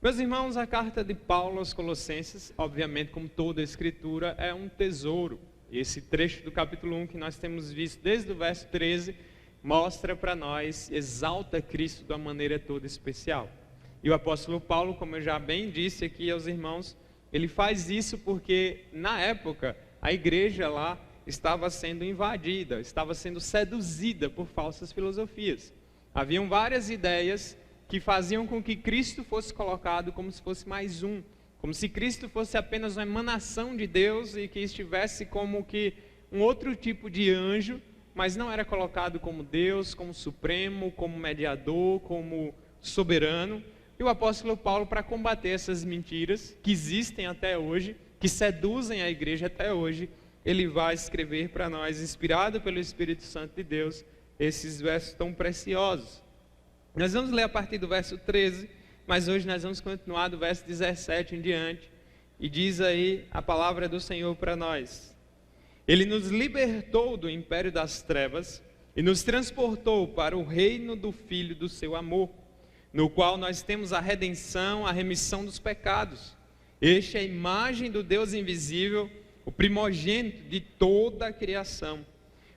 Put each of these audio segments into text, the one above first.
Meus irmãos, a carta de Paulo aos Colossenses, obviamente, como toda a escritura, é um tesouro. Esse trecho do capítulo 1 que nós temos visto desde o verso 13, mostra para nós, exalta Cristo de uma maneira toda especial. E o apóstolo Paulo, como eu já bem disse aqui aos irmãos, ele faz isso porque, na época, a igreja lá estava sendo invadida, estava sendo seduzida por falsas filosofias. Haviam várias ideias que faziam com que Cristo fosse colocado como se fosse mais um, como se Cristo fosse apenas uma emanação de Deus e que estivesse como que um outro tipo de anjo, mas não era colocado como Deus, como supremo, como mediador, como soberano. E o apóstolo Paulo, para combater essas mentiras que existem até hoje, que seduzem a igreja até hoje, ele vai escrever para nós, inspirado pelo Espírito Santo de Deus, esses versos tão preciosos. Nós vamos ler a partir do verso 13, mas hoje nós vamos continuar do verso 17 em diante, e diz aí a palavra do Senhor para nós. Ele nos libertou do império das trevas e nos transportou para o reino do Filho do seu amor, no qual nós temos a redenção, a remissão dos pecados. Este é a imagem do Deus invisível, o primogênito de toda a criação.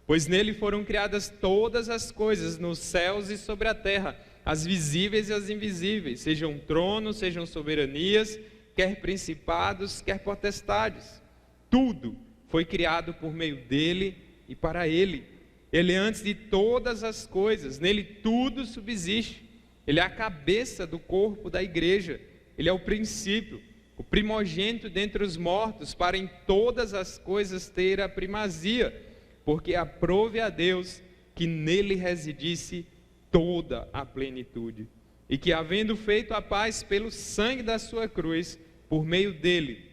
Pois nele foram criadas todas as coisas, nos céus e sobre a terra, as visíveis e as invisíveis, sejam tronos, sejam soberanias, quer principados, quer potestades. Tudo foi criado por meio dele e para ele. Ele é antes de todas as coisas, nele tudo subsiste. Ele é a cabeça do corpo da igreja, ele é o princípio, o primogênito dentre os mortos, para em todas as coisas ter a primazia, porque aprove a Deus que nele residisse toda a plenitude, e que havendo feito a paz pelo sangue da sua cruz, por meio dele,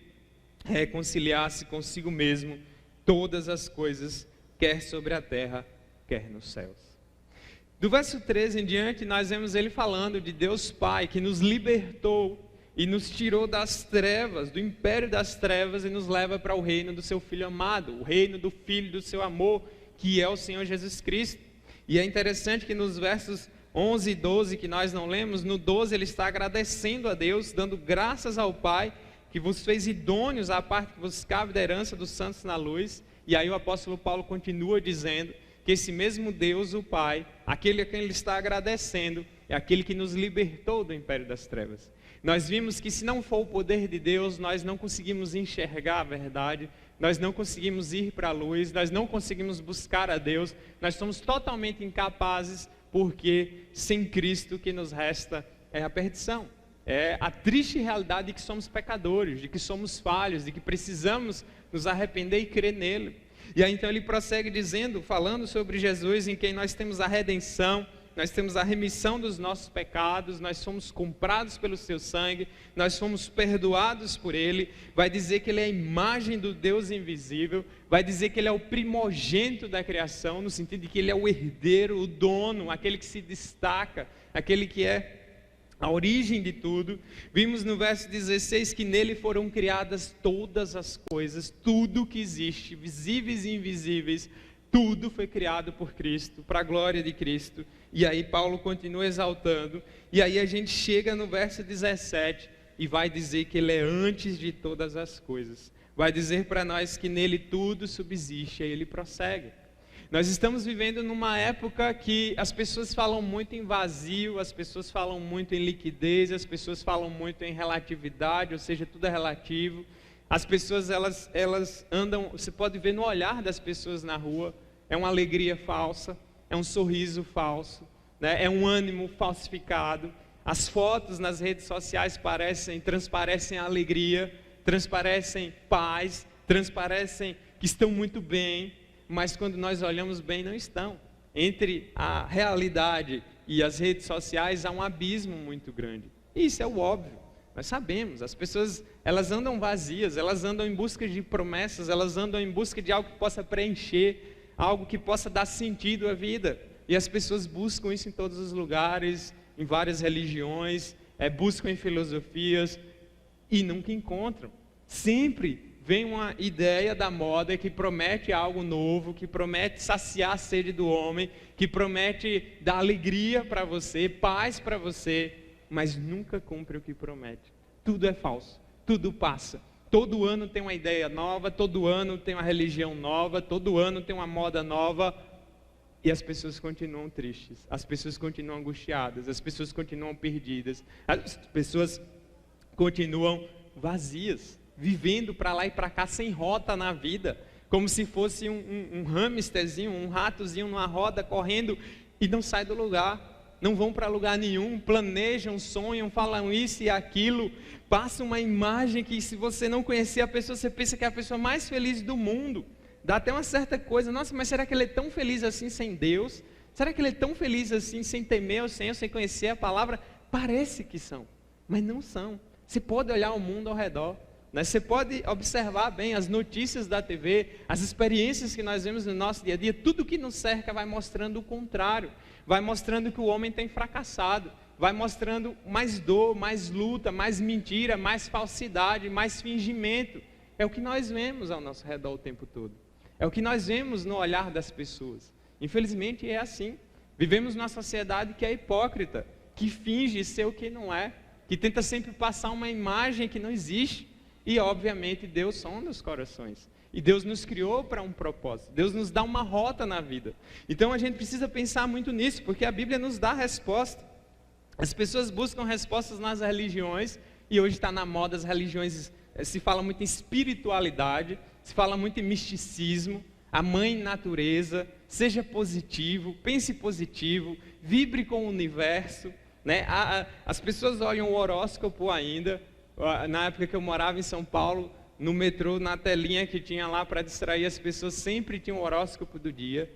reconciliasse consigo mesmo todas as coisas, quer sobre a terra, quer nos céus. Do verso 13 em diante, nós vemos ele falando de Deus Pai, que nos libertou e nos tirou das trevas, do império das trevas, e nos leva para o reino do seu Filho amado, o reino do Filho do seu amor, que é o Senhor Jesus Cristo. E é interessante que nos versos 11 e 12, que nós não lemos, no 12 ele está agradecendo a Deus, dando graças ao Pai, que vos fez idôneos à parte que vos cabe da herança dos santos na luz. E aí o apóstolo Paulo continua dizendo que esse mesmo Deus, o Pai, aquele a quem ele está agradecendo, é aquele que nos libertou do império das trevas. Nós vimos que se não for o poder de Deus, nós não conseguimos enxergar a verdade, nós não conseguimos ir para a luz, nós não conseguimos buscar a Deus, nós somos totalmente incapazes, porque sem Cristo o que nos resta é a perdição. É a triste realidade de que somos pecadores, de que somos falhos, de que precisamos nos arrepender e crer nele. E aí então ele prossegue dizendo, falando sobre Jesus, em quem nós temos a redenção, nós temos a remissão dos nossos pecados, nós somos comprados pelo seu sangue, nós fomos perdoados por ele. Vai dizer que ele é a imagem do Deus invisível, vai dizer que ele é o primogênito da criação, no sentido de que ele é o herdeiro, o dono, aquele que se destaca, aquele que é a origem de tudo. Vimos no verso 16 que nele foram criadas todas as coisas, tudo que existe, visíveis e invisíveis, tudo foi criado por Cristo, para a glória de Cristo. E aí Paulo continua exaltando, e aí a gente chega no verso 17 e vai dizer que ele é antes de todas as coisas. Vai dizer para nós que nele tudo subsiste, aí ele prossegue. Nós estamos vivendo numa época que as pessoas falam muito em vazio, as pessoas falam muito em liquidez, as pessoas falam muito em relatividade, ou seja, tudo é relativo. As pessoas, elas andam, você pode ver no olhar das pessoas na rua, é uma alegria falsa, é um sorriso falso, né? É um ânimo falsificado. As fotos nas redes sociais transparecem alegria, transparecem paz, transparecem que estão muito bem, mas quando nós olhamos bem, não estão. Entre a realidade e as redes sociais há um abismo muito grande. Isso é o óbvio, nós sabemos. As pessoas, elas andam vazias, elas andam em busca de promessas, elas andam em busca de algo que possa preencher, algo que possa dar sentido à vida. E as pessoas buscam isso em todos os lugares, em várias religiões, buscam em filosofias e nunca encontram. Sempre vem uma ideia da moda que promete algo novo, que promete saciar a sede do homem, que promete dar alegria para você, paz para você, mas nunca cumpre o que promete. Tudo é falso, tudo passa. Todo ano tem uma ideia nova, todo ano tem uma religião nova, todo ano tem uma moda nova, e as pessoas continuam tristes, as pessoas continuam angustiadas, as pessoas continuam perdidas, as pessoas continuam vazias, vivendo para lá e para cá sem rota na vida, como se fosse um hamsterzinho, um ratozinho numa roda correndo e não sai do lugar. Não vão para lugar nenhum, planejam, sonham, falam isso e aquilo, passam uma imagem que, se você não conhecer a pessoa, você pensa que é a pessoa mais feliz do mundo. Dá até uma certa coisa, nossa, mas será que ele é tão feliz assim sem Deus? Será que ele é tão feliz assim sem temer ao Senhor, sem conhecer a palavra? Parece que são, mas não são. Você pode olhar o mundo ao redor, né? Você pode observar bem as notícias da TV, as experiências que nós vemos no nosso dia a dia, tudo que nos cerca vai mostrando o contrário. Vai mostrando que o homem tem fracassado, vai mostrando mais dor, mais luta, mais mentira, mais falsidade, mais fingimento. É o que nós vemos ao nosso redor o tempo todo. É o que nós vemos no olhar das pessoas. Infelizmente é assim. Vivemos numa sociedade que é hipócrita, que finge ser o que não é, que tenta sempre passar uma imagem que não existe. E obviamente Deus sonda os corações. E Deus nos criou para um propósito. Deus nos dá uma rota na vida. Então a gente precisa pensar muito nisso, porque a Bíblia nos dá resposta. As pessoas buscam respostas nas religiões, e hoje está na moda as religiões, se fala muito em espiritualidade, se fala muito em misticismo, a mãe natureza, seja positivo, pense positivo, vibre com o universo, né? As pessoas olham o horóscopo ainda. Na época que eu morava em São Paulo, no metrô, na telinha que tinha lá para distrair as pessoas, sempre tinha um horóscopo do dia,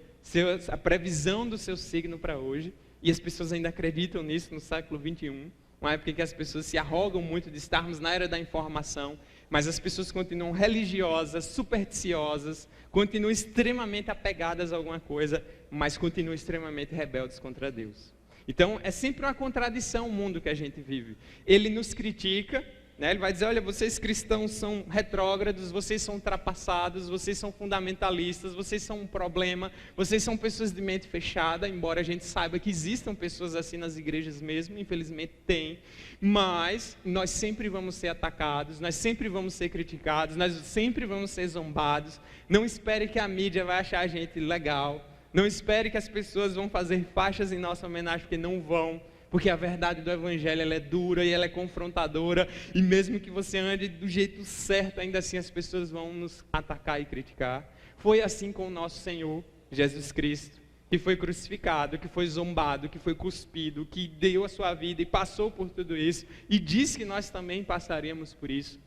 a previsão do seu signo para hoje, e as pessoas ainda acreditam nisso no século 21, uma época em que as pessoas se arrogam muito de estarmos na era da informação, mas as pessoas continuam religiosas, supersticiosas, continuam extremamente apegadas a alguma coisa, mas continuam extremamente rebeldes contra Deus. Então é sempre uma contradição o mundo que a gente vive. Ele nos critica, ele vai dizer, olha, vocês cristãos são retrógrados, vocês são ultrapassados, vocês são fundamentalistas, vocês são um problema, vocês são pessoas de mente fechada, embora a gente saiba que existam pessoas assim nas igrejas mesmo, infelizmente tem, mas nós sempre vamos ser atacados, nós sempre vamos ser criticados, nós sempre vamos ser zombados. Não espere que a mídia vai achar a gente legal, não espere que as pessoas vão fazer faixas em nossa homenagem, porque não vão. Porque a verdade do Evangelho, ela é dura e ela é confrontadora, e mesmo que você ande do jeito certo, ainda assim as pessoas vão nos atacar e criticar. Foi assim com o nosso Senhor Jesus Cristo, que foi crucificado, que foi zombado, que foi cuspido, que deu a sua vida e passou por tudo isso, e disse que nós também passaríamos por isso.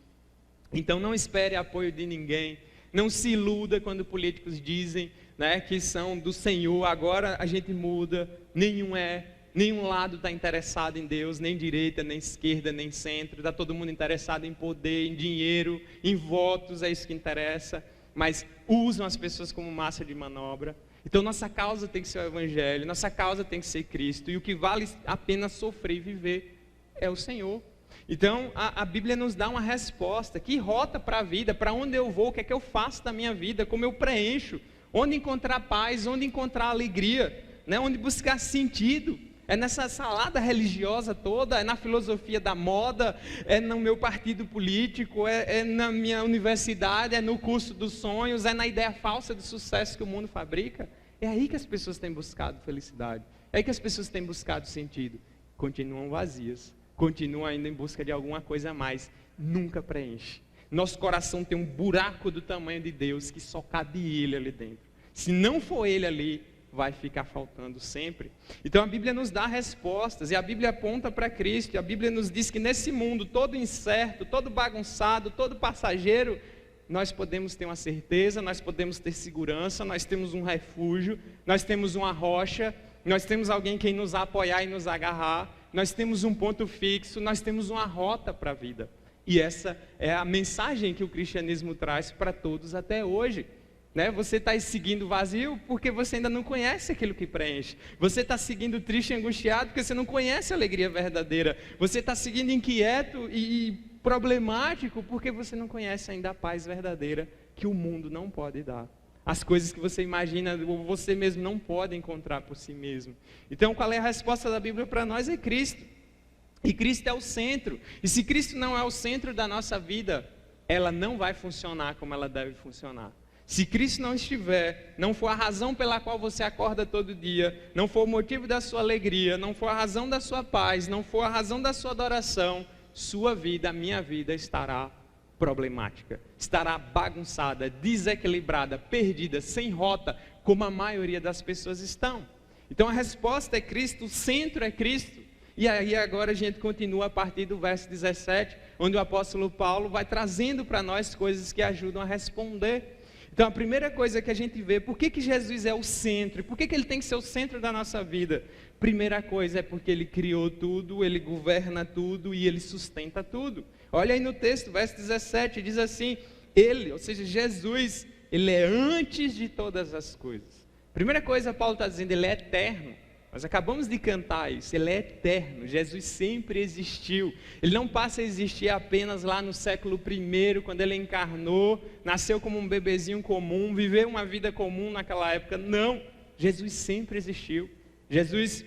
Então não espere apoio de ninguém, não se iluda quando políticos dizem, que são do Senhor, agora a gente muda, nenhum lado está interessado em Deus, nem direita, nem esquerda, nem centro, está todo mundo interessado em poder, em dinheiro, em votos, é isso que interessa, mas usam as pessoas como massa de manobra. Então nossa causa tem que ser o Evangelho, nossa causa tem que ser Cristo, e o que vale a pena sofrer e viver é o Senhor. Então a Bíblia nos dá uma resposta, que rota para a vida, para onde eu vou, o que é que eu faço da minha vida, como eu preencho, onde encontrar paz, onde encontrar alegria, onde buscar sentido. É nessa salada religiosa toda, é na filosofia da moda, é no meu partido político, é na minha universidade, é no curso dos sonhos, é na ideia falsa de sucesso que o mundo fabrica. É aí que as pessoas têm buscado felicidade, é aí que as pessoas têm buscado sentido. Continuam vazias, continuam ainda em busca de alguma coisa a mais, nunca preenche. Nosso coração tem um buraco do tamanho de Deus que só cabe Ele ali dentro. Se não for Ele ali, vai ficar faltando sempre. Então a Bíblia nos dá respostas, e a Bíblia aponta para Cristo, e a Bíblia nos diz que nesse mundo todo incerto, todo bagunçado, todo passageiro, nós podemos ter uma certeza, nós podemos ter segurança, nós temos um refúgio, nós temos uma rocha, nós temos alguém quem nos apoiar e nos agarrar, nós temos um ponto fixo, nós temos uma rota para a vida. E essa é a mensagem que o cristianismo traz para todos até hoje. Você está seguindo vazio porque você ainda não conhece aquilo que preenche. Você está seguindo triste e angustiado porque você não conhece a alegria verdadeira. Você está seguindo inquieto e problemático porque você não conhece ainda a paz verdadeira que o mundo não pode dar. As coisas que você imagina, você mesmo não pode encontrar por si mesmo. Então, qual é a resposta da Bíblia para nós? É Cristo. E Cristo é o centro. E se Cristo não é o centro da nossa vida, ela não vai funcionar como ela deve funcionar. Se Cristo não estiver, não for a razão pela qual você acorda todo dia, não for o motivo da sua alegria, não for a razão da sua paz, não for a razão da sua adoração, sua vida, a minha vida estará problemática, estará bagunçada, desequilibrada, perdida, sem rota, como a maioria das pessoas estão. Então a resposta é Cristo, o centro é Cristo. E aí agora a gente continua a partir do verso 17, onde o apóstolo Paulo vai trazendo para nós coisas que ajudam a responder. Então a primeira coisa que a gente vê, por que Jesus é o centro? Por que ele tem que ser o centro da nossa vida? Primeira coisa é porque ele criou tudo, ele governa tudo e ele sustenta tudo. Olha aí no texto, verso 17, diz assim, ele, ou seja, Jesus, ele é antes de todas as coisas. Primeira coisa, Paulo está dizendo, ele é eterno. Nós acabamos de cantar isso, ele é eterno, Jesus sempre existiu. Ele não passa a existir apenas lá no século I, quando ele encarnou, nasceu como um bebezinho comum, viveu uma vida comum naquela época. Não, Jesus sempre existiu. Jesus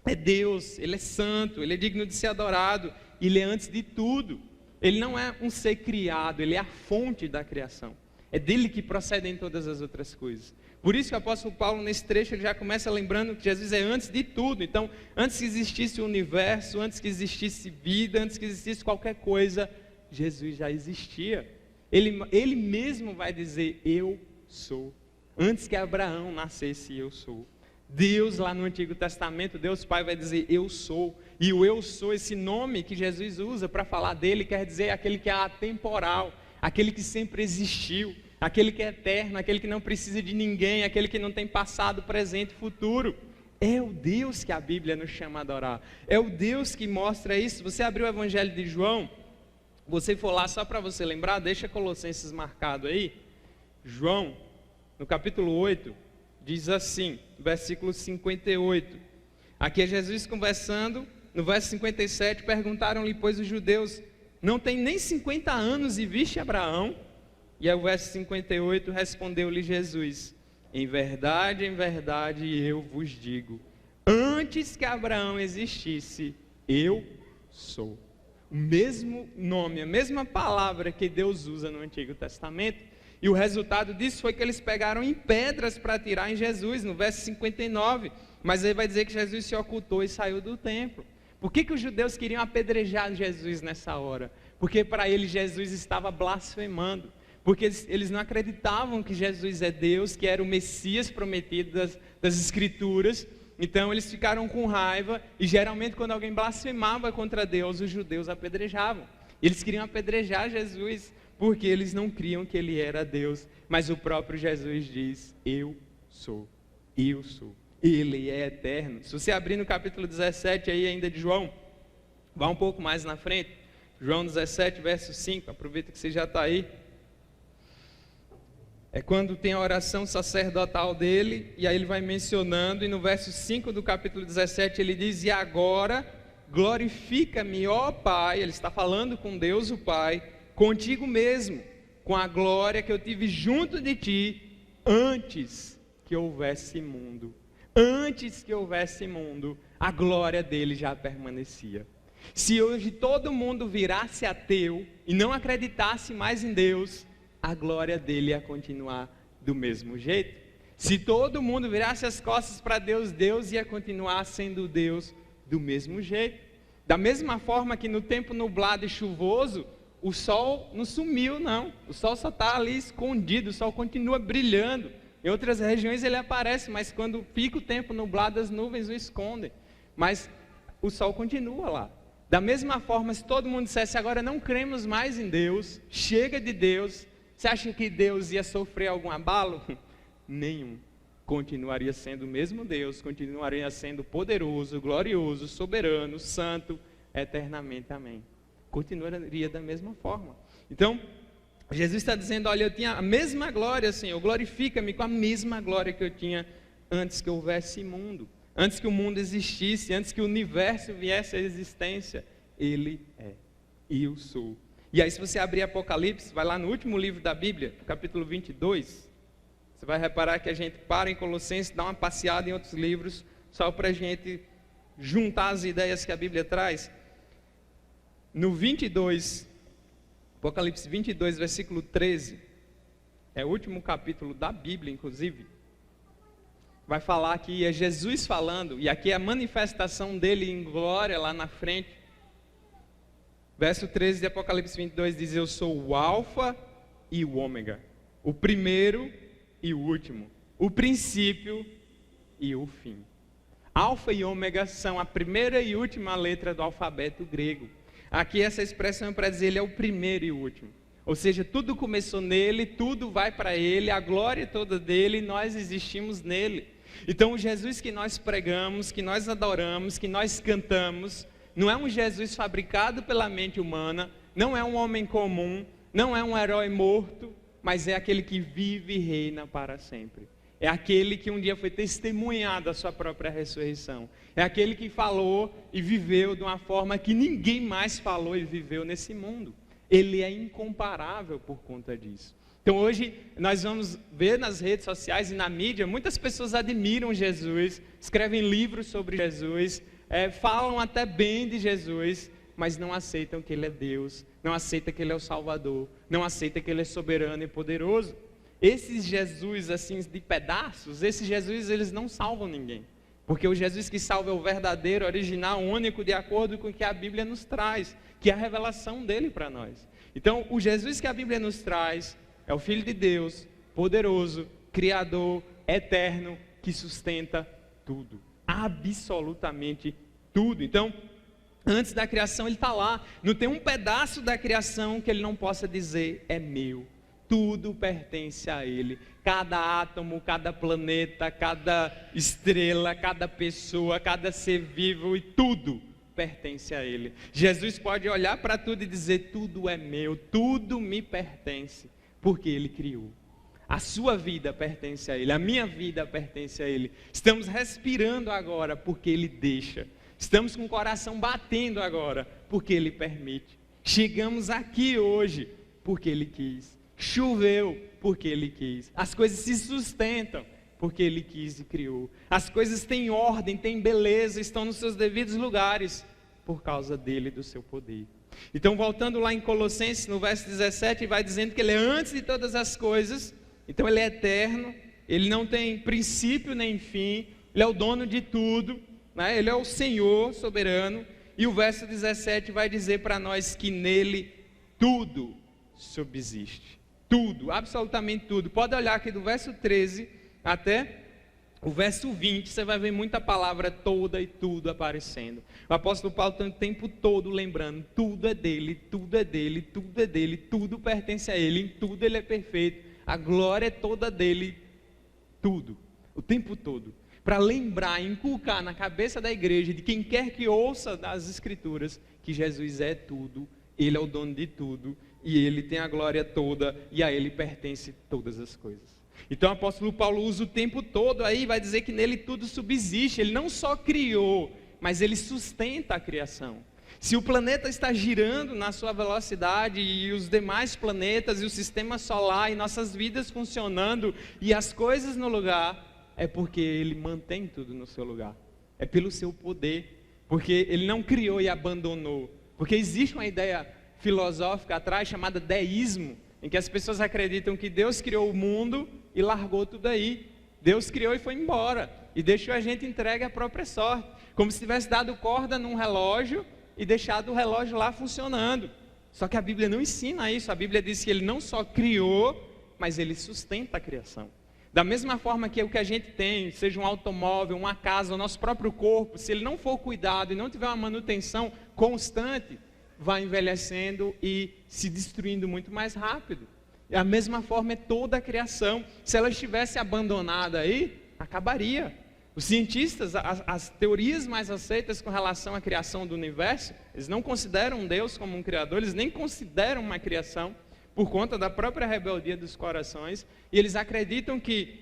é Deus, ele é santo, ele é digno de ser adorado, ele é antes de tudo. Ele não é um ser criado, ele é a fonte da criação. É dele que procedem todas as outras coisas. Por isso que o apóstolo Paulo, nesse trecho, ele já começa lembrando que Jesus é antes de tudo. Então, antes que existisse o universo, antes que existisse vida, antes que existisse qualquer coisa, Jesus já existia. Ele mesmo vai dizer, eu sou. Antes que Abraão nascesse, eu sou. Deus, lá no Antigo Testamento, Deus Pai vai dizer, eu sou. E o eu sou, esse nome que Jesus usa para falar dele, quer dizer aquele que é atemporal, aquele que sempre existiu. Aquele que é eterno, aquele que não precisa de ninguém, aquele que não tem passado, presente e futuro. É o Deus que a Bíblia nos chama a adorar. É o Deus que mostra isso. Você abriu o Evangelho de João, você for lá só para você lembrar, deixa Colossenses marcado aí. João, no capítulo 8, diz assim, versículo 58. Aqui é Jesus conversando, no verso 57, perguntaram-lhe, pois os judeus não têm nem 50 anos e viste Abraão? E aí o verso 58, respondeu-lhe Jesus, em verdade, eu vos digo, antes que Abraão existisse, eu sou. O mesmo nome, a mesma palavra que Deus usa no Antigo Testamento. E o resultado disso foi que eles pegaram em pedras para atirar em Jesus, no verso 59. Mas aí vai dizer que Jesus se ocultou e saiu do templo. Por que os judeus queriam apedrejar Jesus nessa hora? Porque para eles Jesus estava blasfemando. Porque eles não acreditavam que Jesus é Deus, que era o Messias prometido das Escrituras. Então eles ficaram com raiva, e geralmente quando alguém blasfemava contra Deus, os judeus apedrejavam. Eles queriam apedrejar Jesus, porque eles não criam que ele era Deus. Mas o próprio Jesus diz, eu sou, ele é eterno. Se você abrir no capítulo 17 aí ainda de João, vá um pouco mais na frente, João 17 verso 5, aproveita que você já está aí. É quando tem a oração sacerdotal dele, e aí ele vai mencionando, e no verso 5 do capítulo 17 ele diz, e agora glorifica-me, ó Pai, ele está falando com Deus o Pai, contigo mesmo, com a glória que eu tive junto de ti, antes que houvesse mundo. Antes que houvesse mundo, a glória dele já permanecia. Se hoje todo mundo virasse ateu, e não acreditasse mais em Deus, a glória dele ia continuar do mesmo jeito. Se todo mundo virasse as costas para Deus, Deus ia continuar sendo Deus do mesmo jeito. Da mesma forma que no tempo nublado e chuvoso, o sol não sumiu não, o sol só está ali escondido, o sol continua brilhando. Em outras regiões ele aparece, mas quando fica o tempo nublado, as nuvens o escondem. Mas o sol continua lá. Da mesma forma, se todo mundo dissesse, agora não cremos mais em Deus, chega de Deus, você acha que Deus ia sofrer algum abalo? Nenhum. Continuaria sendo o mesmo Deus, continuaria sendo poderoso, glorioso, soberano, santo, eternamente. Amém. Continuaria da mesma forma. Então, Jesus está dizendo, olha, eu tinha a mesma glória, Senhor, glorifica-me com a mesma glória que eu tinha antes que houvesse mundo, antes que o mundo existisse, antes que o universo viesse à existência. Ele é, eu sou. E aí se você abrir Apocalipse, vai lá no último livro da Bíblia, capítulo 22, você vai reparar que a gente para em Colossenses, dá uma passeada em outros livros, só para a gente juntar as ideias que a Bíblia traz. no 22, Apocalipse 22, versículo 13, é o último capítulo da Bíblia, inclusive, vai falar que é Jesus falando, e aqui é a manifestação dele em glória lá na frente. Verso 13 de Apocalipse 22 diz: eu sou o Alfa e o Ômega, o primeiro e o último, o princípio e o fim. Alfa e Ômega são a primeira e última letra do alfabeto grego. Aqui essa expressão é para dizer ele é o primeiro e o último. Ou seja, tudo começou nele, tudo vai para ele, a glória é toda dele, nós existimos nele. Então o Jesus que nós pregamos, que nós adoramos, que nós cantamos, não é um Jesus fabricado pela mente humana, não é um homem comum, não é um herói morto, mas é aquele que vive e reina para sempre. É aquele que um dia foi testemunhado a sua própria ressurreição. É aquele que falou e viveu de uma forma que ninguém mais falou e viveu nesse mundo. Ele é incomparável por conta disso. Então hoje nós vamos ver nas redes sociais e na mídia, muitas pessoas admiram Jesus, escrevem livros sobre Jesus, falam até bem de Jesus, mas não aceitam que Ele é Deus, não aceitam que Ele é o Salvador, não aceitam que Ele é soberano e poderoso. Esses Jesus assim de pedaços, esses Jesus eles não salvam ninguém, porque o Jesus que salva é o verdadeiro, original, único, de acordo com o que a Bíblia nos traz, que é a revelação dele para nós. Então o Jesus que a Bíblia nos traz é o Filho de Deus, poderoso, Criador, eterno, que sustenta tudo, absolutamente tudo. Então, antes da criação ele está lá, não tem um pedaço da criação que ele não possa dizer, é meu. Tudo pertence a Ele, cada átomo, cada planeta, cada estrela, cada pessoa, cada ser vivo e tudo pertence a Ele. Jesus pode olhar para tudo e dizer, tudo é meu, tudo me pertence, porque Ele criou. A sua vida pertence a Ele, a minha vida pertence a Ele. Estamos respirando agora porque Ele deixa. Estamos com o coração batendo agora porque Ele permite. Chegamos aqui hoje porque Ele quis. Choveu porque Ele quis. As coisas se sustentam porque Ele quis e criou. As coisas têm ordem, têm beleza, estão nos seus devidos lugares por causa dele e do seu poder. Então, voltando lá em Colossenses, no verso 17, vai dizendo que Ele é antes de todas as coisas. Então Ele é eterno, Ele não tem princípio nem fim, Ele é o dono de tudo, né? Ele é o Senhor soberano. E o verso 17 vai dizer para nós que nele tudo subsiste. Tudo, absolutamente tudo. Pode olhar aqui do verso 13 até o verso 20, você vai ver muita palavra toda e tudo aparecendo. O apóstolo Paulo está o tempo todo lembrando, tudo é dele, tudo é dele, tudo é dele, tudo pertence a ele, em tudo ele é perfeito, a glória é toda dele, tudo, o tempo todo. Para lembrar, inculcar na cabeça da igreja, de quem quer que ouça das escrituras, que Jesus é tudo, Ele é o dono de tudo, e Ele tem a glória toda, e a Ele pertence todas as coisas. Então o apóstolo Paulo usa o tempo todo aí, vai dizer que nele tudo subsiste. Ele não só criou, mas Ele sustenta a criação. Se o planeta está girando na sua velocidade, e os demais planetas, e o sistema solar, e nossas vidas funcionando, e as coisas no lugar, é porque Ele mantém tudo no seu lugar. É pelo seu poder, porque Ele não criou e abandonou. Porque existe uma ideia filosófica atrás chamada deísmo, em que as pessoas acreditam que Deus criou o mundo e largou tudo aí. Deus criou e foi embora, e deixou a gente entregue à própria sorte, como se tivesse dado corda num relógio e deixado o relógio lá funcionando. Só que a Bíblia não ensina isso. A Bíblia diz que Ele não só criou, mas Ele sustenta a criação. Da mesma forma que o que a gente tem, seja um automóvel, uma casa, o nosso próprio corpo, se ele não for cuidado e não tiver uma manutenção constante, vai envelhecendo e se destruindo muito mais rápido. E a mesma forma é toda a criação. Se ela estivesse abandonada aí, acabaria. Os cientistas, as teorias mais aceitas com relação à criação do universo, eles não consideram Deus como um criador, eles nem consideram uma criação, por conta da própria rebeldia dos corações, e eles acreditam que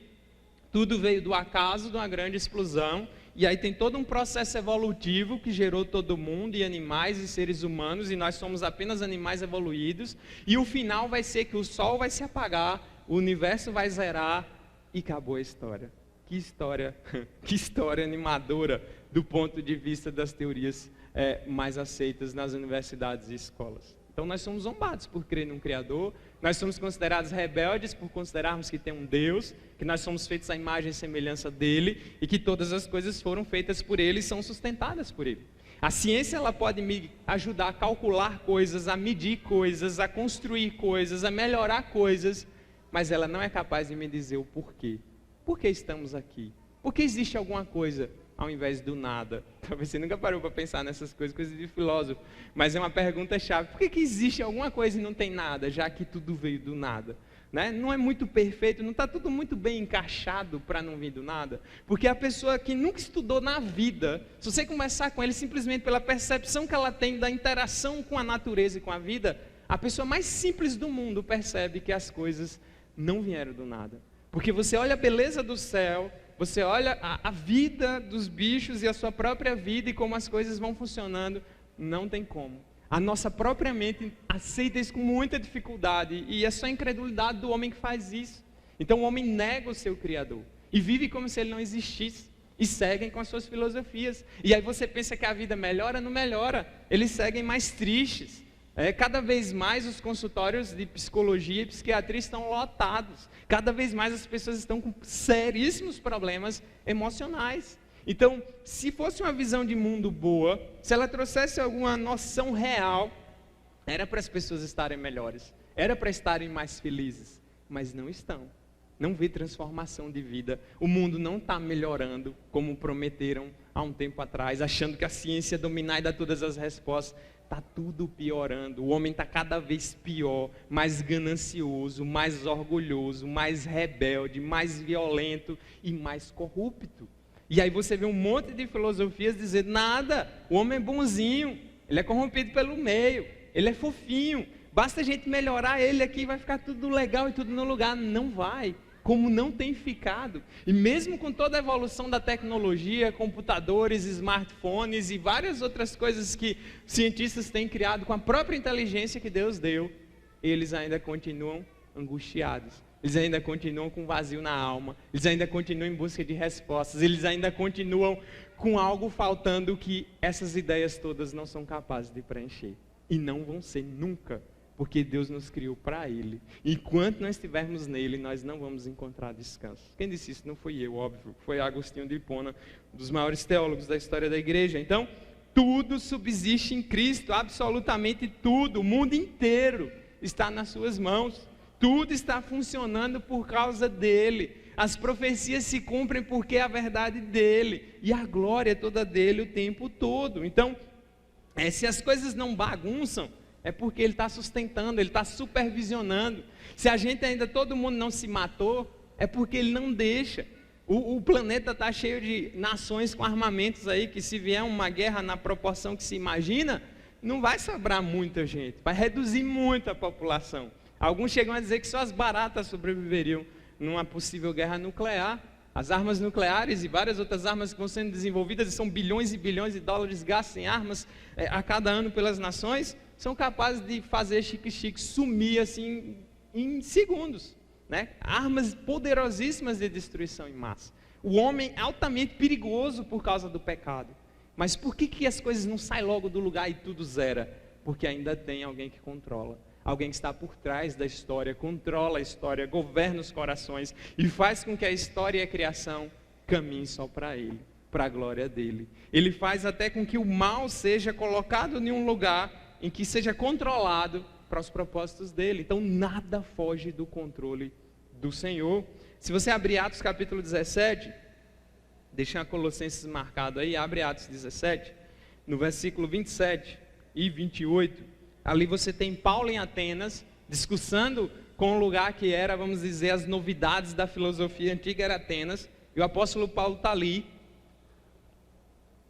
tudo veio do acaso, de uma grande explosão, e aí tem todo um processo evolutivo que gerou todo mundo, e animais e seres humanos, e nós somos apenas animais evoluídos, e o final vai ser que o sol vai se apagar, o universo vai zerar, e acabou a história. Que história animadora do ponto de vista das teorias mais aceitas nas universidades e escolas. Então nós somos zombados por crer num Criador, nós somos considerados rebeldes por considerarmos que tem um Deus, que nós somos feitos à imagem e semelhança dele e que todas as coisas foram feitas por ele e são sustentadas por ele. A ciência ela pode me ajudar a calcular coisas, a medir coisas, a construir coisas, a melhorar coisas, mas ela não é capaz de me dizer o porquê. Por que estamos aqui? Por que existe alguma coisa ao invés do nada? Talvez você nunca parou para pensar nessas coisas de filósofo, mas é uma pergunta chave. Por que existe alguma coisa e não tem nada, já que tudo veio do nada? Né? Não é muito perfeito, não está tudo muito bem encaixado para não vir do nada? Porque a pessoa que nunca estudou na vida, se você conversar com ele simplesmente pela percepção que ela tem da interação com a natureza e com a vida, a pessoa mais simples do mundo percebe que as coisas não vieram do nada. Porque você olha a beleza do céu, você olha a vida dos bichos e a sua própria vida e como as coisas vão funcionando, não tem como. A nossa própria mente aceita isso com muita dificuldade e é só a incredulidade do homem que faz isso. Então o homem nega o seu Criador e vive como se ele não existisse e seguem com as suas filosofias. E aí você pensa que a vida melhora, não melhora, eles seguem mais tristes. Cada vez mais os consultórios de psicologia e psiquiatria estão lotados. Cada vez mais as pessoas estão com seríssimos problemas emocionais. Então, se fosse uma visão de mundo boa, se ela trouxesse alguma noção real, era para as pessoas estarem melhores, era para estarem mais felizes, mas não estão. Não vê transformação de vida. O mundo não está melhorando como prometeram há um tempo atrás, achando que a ciência dominar e dar todas as respostas. Está tudo piorando, o homem está cada vez pior, mais ganancioso, mais orgulhoso, mais rebelde, mais violento e mais corrupto. E aí você vê um monte de filosofias dizendo, nada, o homem é bonzinho, ele é corrompido pelo meio, ele é fofinho, basta a gente melhorar ele aqui, vai ficar tudo legal e tudo no lugar. Não vai, como não tem ficado. E mesmo com toda a evolução da tecnologia, computadores, smartphones e várias outras coisas que cientistas têm criado com a própria inteligência que Deus deu, eles ainda continuam angustiados. Eles ainda continuam com vazio na alma, eles ainda continuam em busca de respostas, eles ainda continuam com algo faltando que essas ideias todas não são capazes de preencher. E não vão ser nunca, porque Deus nos criou para Ele. Enquanto nós estivermos nele, nós não vamos encontrar descanso. Quem disse isso não foi eu, óbvio, foi Agostinho de Hipona, um dos maiores teólogos da história da igreja. Então, tudo subsiste em Cristo, absolutamente tudo, o mundo inteiro está nas suas mãos. Tudo está funcionando por causa dele. As profecias se cumprem porque é a verdade dele. E a glória é toda dele o tempo todo. Então, se as coisas não bagunçam, é porque ele está sustentando, ele está supervisionando. Se a gente ainda, todo mundo não se matou, é porque ele não deixa. O planeta está cheio de nações com armamentos aí, que se vier uma guerra na proporção que se imagina, não vai sobrar muita gente, vai reduzir muito a população. Alguns chegam a dizer que só as baratas sobreviveriam numa possível guerra nuclear. As armas nucleares e várias outras armas que vão sendo desenvolvidas, e são bilhões e bilhões de dólares gastos em armas a cada ano pelas nações, são capazes de fazer chique-chique sumir assim em segundos. Né? Armas poderosíssimas de destruição em massa. O homem é altamente perigoso por causa do pecado. Mas por que as coisas não saem logo do lugar e tudo zera? Porque ainda tem alguém que controla. Alguém que está por trás da história, controla a história, governa os corações e faz com que a história e a criação caminhem só para Ele, para a glória dEle. Ele faz até com que o mal seja colocado em um lugar em que seja controlado para os propósitos dEle. Então nada foge do controle do Senhor. Se você abrir Atos capítulo 17, deixa a Colossenses marcado aí, abre Atos 17, no versículo 27 e 28. Ali você tem Paulo em Atenas, discussando com o lugar que era, vamos dizer, as novidades da filosofia antiga era Atenas, e o apóstolo Paulo está ali,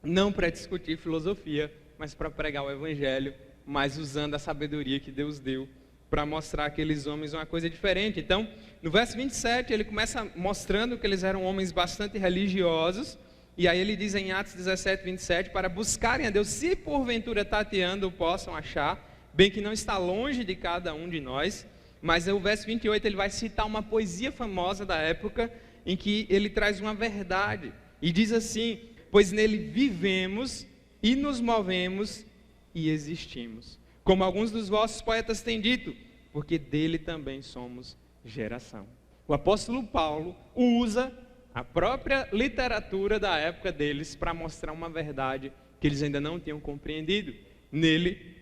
não para discutir filosofia, mas para pregar o evangelho, mas usando a sabedoria que Deus deu, para mostrar àqueles homens uma coisa diferente. Então, no verso 27, ele começa mostrando que eles eram homens bastante religiosos, e aí ele diz em Atos 17, 27, para buscarem a Deus, se porventura tateando o possam achar, bem que não está longe de cada um de nós. Mas o verso 28 ele vai citar uma poesia famosa da época, em que ele traz uma verdade, e diz assim: pois nele vivemos e nos movemos e existimos. Como alguns dos vossos poetas têm dito, porque dele também somos geração. O apóstolo Paulo usa a própria literatura da época deles para mostrar uma verdade que eles ainda não tinham compreendido. Nele,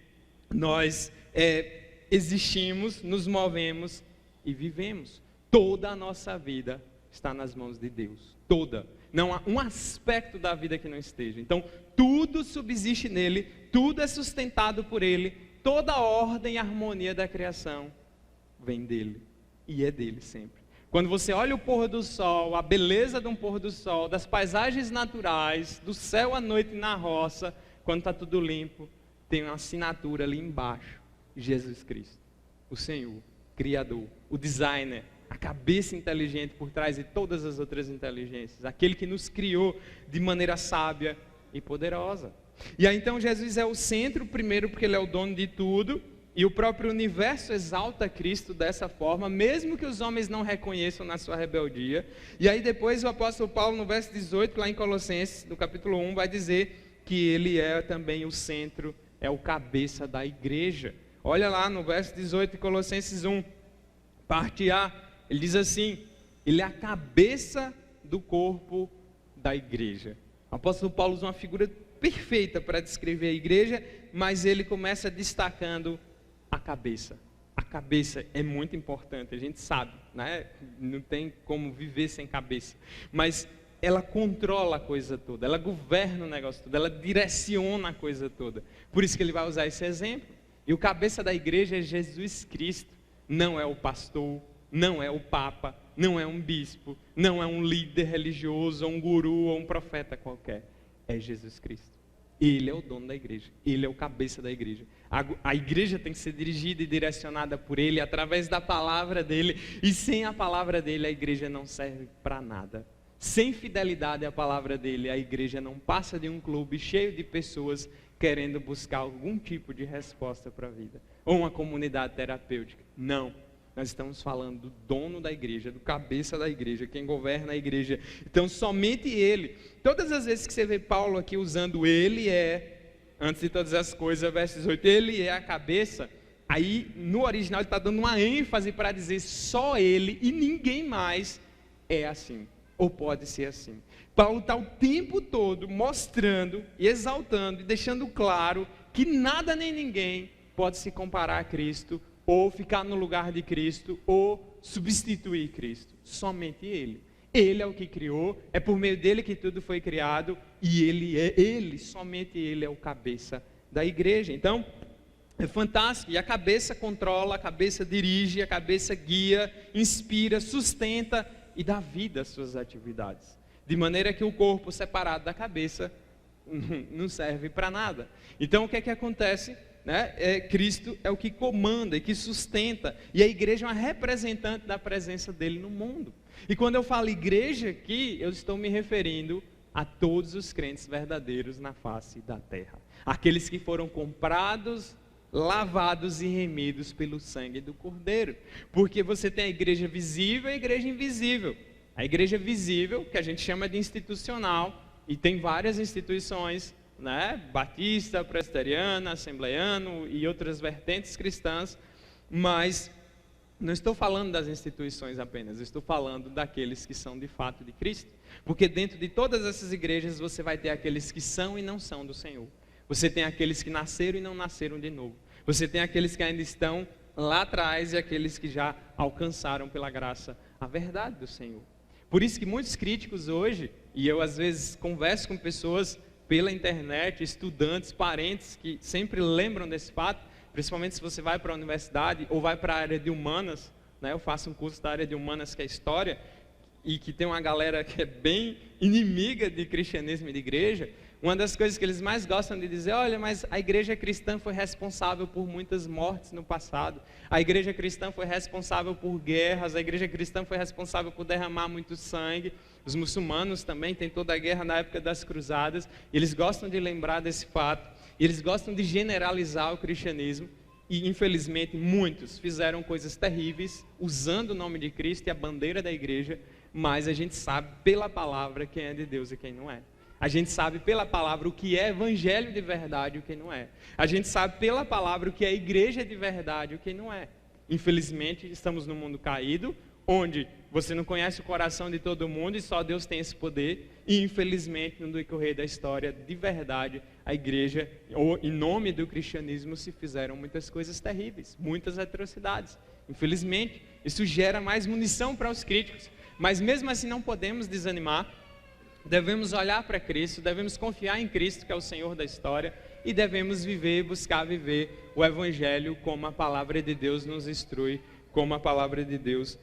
nós existimos, nos movemos e vivemos. Toda a nossa vida está nas mãos de Deus. Toda. Não há um aspecto da vida que não esteja. Então, tudo subsiste nele, tudo é sustentado por ele, toda a ordem e harmonia da criação vem dele e é dele sempre. Quando você olha o pôr do sol, a beleza de um pôr do sol, das paisagens naturais, do céu à noite na roça, quando está tudo limpo, tem uma assinatura ali embaixo, Jesus Cristo, o Senhor, Criador, o designer, a cabeça inteligente por trás de todas as outras inteligências, aquele que nos criou de maneira sábia e poderosa. E aí então Jesus é o centro, primeiro porque ele é o dono de tudo, e o próprio universo exalta Cristo dessa forma, mesmo que os homens não reconheçam na sua rebeldia. E aí depois o apóstolo Paulo, no verso 18, lá em Colossenses, no capítulo 1, vai dizer que ele é também o centro, é o cabeça da igreja. Olha lá no verso 18 de Colossenses 1, parte A, ele diz assim: ele é a cabeça do corpo da igreja. O apóstolo Paulo usa uma figura perfeita para descrever a igreja, mas ele começa destacando a cabeça. A cabeça é muito importante, a gente sabe, né? Não tem como viver sem cabeça, mas ela controla a coisa toda, ela governa o negócio todo, ela direciona a coisa toda. Por isso que ele vai usar esse exemplo. E o cabeça da igreja é Jesus Cristo, não é o pastor, não é o papa, não é um bispo, não é um líder religioso, ou um guru, ou um profeta qualquer. É Jesus Cristo. Ele é o dono da igreja, ele é o cabeça da igreja. A igreja tem que ser dirigida e direcionada por ele, através da palavra dele, e sem a palavra dele a igreja não serve para nada. Sem fidelidade à palavra dele, a igreja não passa de um clube cheio de pessoas querendo buscar algum tipo de resposta para a vida, ou uma comunidade terapêutica. Não. Nós estamos falando do dono da igreja, do cabeça da igreja, quem governa a igreja. Então, somente ele. Todas as vezes que você vê Paulo aqui usando ele antes de todas as coisas, verso 18, ele é a cabeça. Aí, no original, ele está dando uma ênfase para dizer só ele e ninguém mais é assim, ou pode ser assim. Paulo está o tempo todo mostrando e exaltando e deixando claro que nada nem ninguém pode se comparar a Cristo, ou ficar no lugar de Cristo, ou substituir Cristo. Somente Ele. Ele é o que criou, é por meio dele que tudo foi criado, e somente Ele é o cabeça da igreja. Então, é fantástico, e a cabeça controla, a cabeça dirige, a cabeça guia, inspira, sustenta e dá vida às suas atividades. De maneira que o corpo separado da cabeça não serve para nada. Então, o que é que acontece? Cristo é o que comanda e que sustenta, e a igreja é uma representante da presença dele no mundo. E quando eu falo igreja aqui, eu estou me referindo a todos os crentes verdadeiros na face da terra, aqueles que foram comprados, lavados e remidos pelo sangue do Cordeiro. Porque você tem a igreja visível e a igreja invisível. A igreja visível, que a gente chama de institucional, e tem várias instituições, batista, presbiteriana, assembleiano e outras vertentes cristãs, mas não estou falando das instituições apenas, estou falando daqueles que são de fato de Cristo, porque dentro de todas essas igrejas você vai ter aqueles que são e não são do Senhor, você tem aqueles que nasceram e não nasceram de novo, você tem aqueles que ainda estão lá atrás e aqueles que já alcançaram pela graça a verdade do Senhor. Por isso que muitos críticos hoje, e eu às vezes converso com pessoas pela internet, estudantes, parentes que sempre lembram desse fato, principalmente se você vai para a universidade ou vai para a área de humanas, eu faço um curso da área de humanas que é história, e que tem uma galera que é bem inimiga de cristianismo e de igreja. Uma das coisas que eles mais gostam de dizer: olha, mas a igreja cristã foi responsável por muitas mortes no passado, a igreja cristã foi responsável por guerras, a igreja cristã foi responsável por derramar muito sangue. Os muçulmanos também têm toda a guerra na época das cruzadas, eles gostam de lembrar desse fato, eles gostam de generalizar o cristianismo, e infelizmente muitos fizeram coisas terríveis, usando o nome de Cristo e a bandeira da igreja, mas a gente sabe pela palavra quem é de Deus e quem não é. A gente sabe pela palavra o que é evangelho de verdade e o que não é. A gente sabe pela palavra o que é igreja de verdade e o que não é. Infelizmente, estamos num mundo caído, onde você não conhece o coração de todo mundo e só Deus tem esse poder. E infelizmente, no decorrer da história, de verdade, a igreja, ou em nome do cristianismo, se fizeram muitas coisas terríveis, muitas atrocidades. Infelizmente, isso gera mais munição para os críticos. Mas mesmo assim não podemos desanimar. Devemos olhar para Cristo, devemos confiar em Cristo, que é o Senhor da história, e devemos buscar viver o Evangelho como a palavra de Deus nos instrui, como a palavra de Deus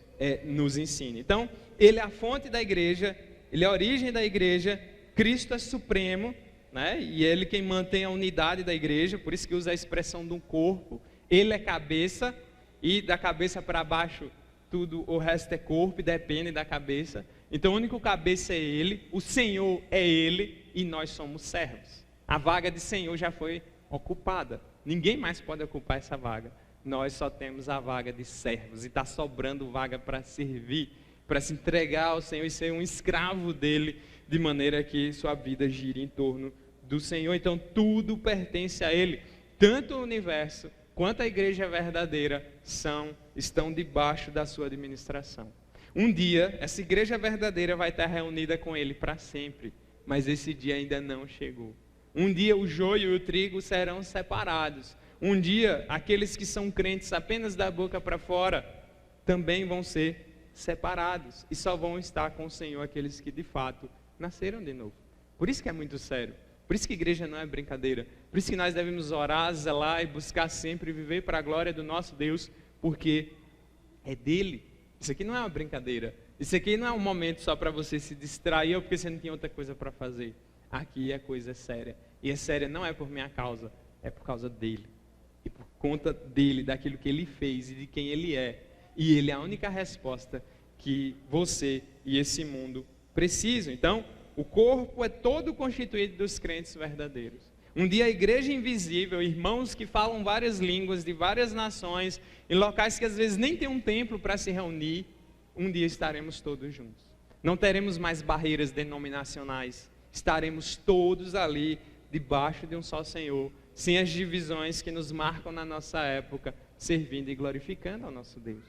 nos ensina. Então, Ele é a fonte da igreja, Ele é a origem da igreja, Cristo é supremo, né? E Ele quem mantém a unidade da igreja, por isso que usa a expressão do corpo. Ele é cabeça, e da cabeça para baixo, tudo o resto é corpo e depende da cabeça. Então o único cabeça é Ele, o Senhor é Ele e nós somos servos. A vaga de Senhor já foi ocupada, ninguém mais pode ocupar essa vaga. Nós só temos a vaga de servos e está sobrando vaga para servir, para se entregar ao Senhor e ser um escravo dEle, de maneira que sua vida gire em torno do Senhor. Então tudo pertence a Ele, tanto o universo quanto a igreja verdadeira estão debaixo da sua administração. Um dia, essa igreja verdadeira vai estar reunida com Ele para sempre, mas esse dia ainda não chegou. Um dia o joio e o trigo serão separados. Um dia, aqueles que são crentes apenas da boca para fora, também vão ser separados, e só vão estar com o Senhor aqueles que de fato nasceram de novo. Por isso que é muito sério, por isso que igreja não é brincadeira, por isso que nós devemos orar, zelar e buscar sempre viver para a glória do nosso Deus, porque é dele. Isso aqui não é uma brincadeira. Isso aqui não é um momento só para você se distrair ou porque você não tinha outra coisa para fazer. Aqui a coisa é séria. E é séria não é por minha causa, é por causa dele. E por conta dele, daquilo que ele fez e de quem ele é. E ele é a única resposta que você e esse mundo precisam. Então, o corpo é todo constituído dos crentes verdadeiros. Um dia a igreja invisível, irmãos que falam várias línguas de várias nações, em locais que às vezes nem tem um templo para se reunir, um dia estaremos todos juntos. Não teremos mais barreiras denominacionais, estaremos todos ali debaixo de um só Senhor, sem as divisões que nos marcam na nossa época, servindo e glorificando ao nosso Deus.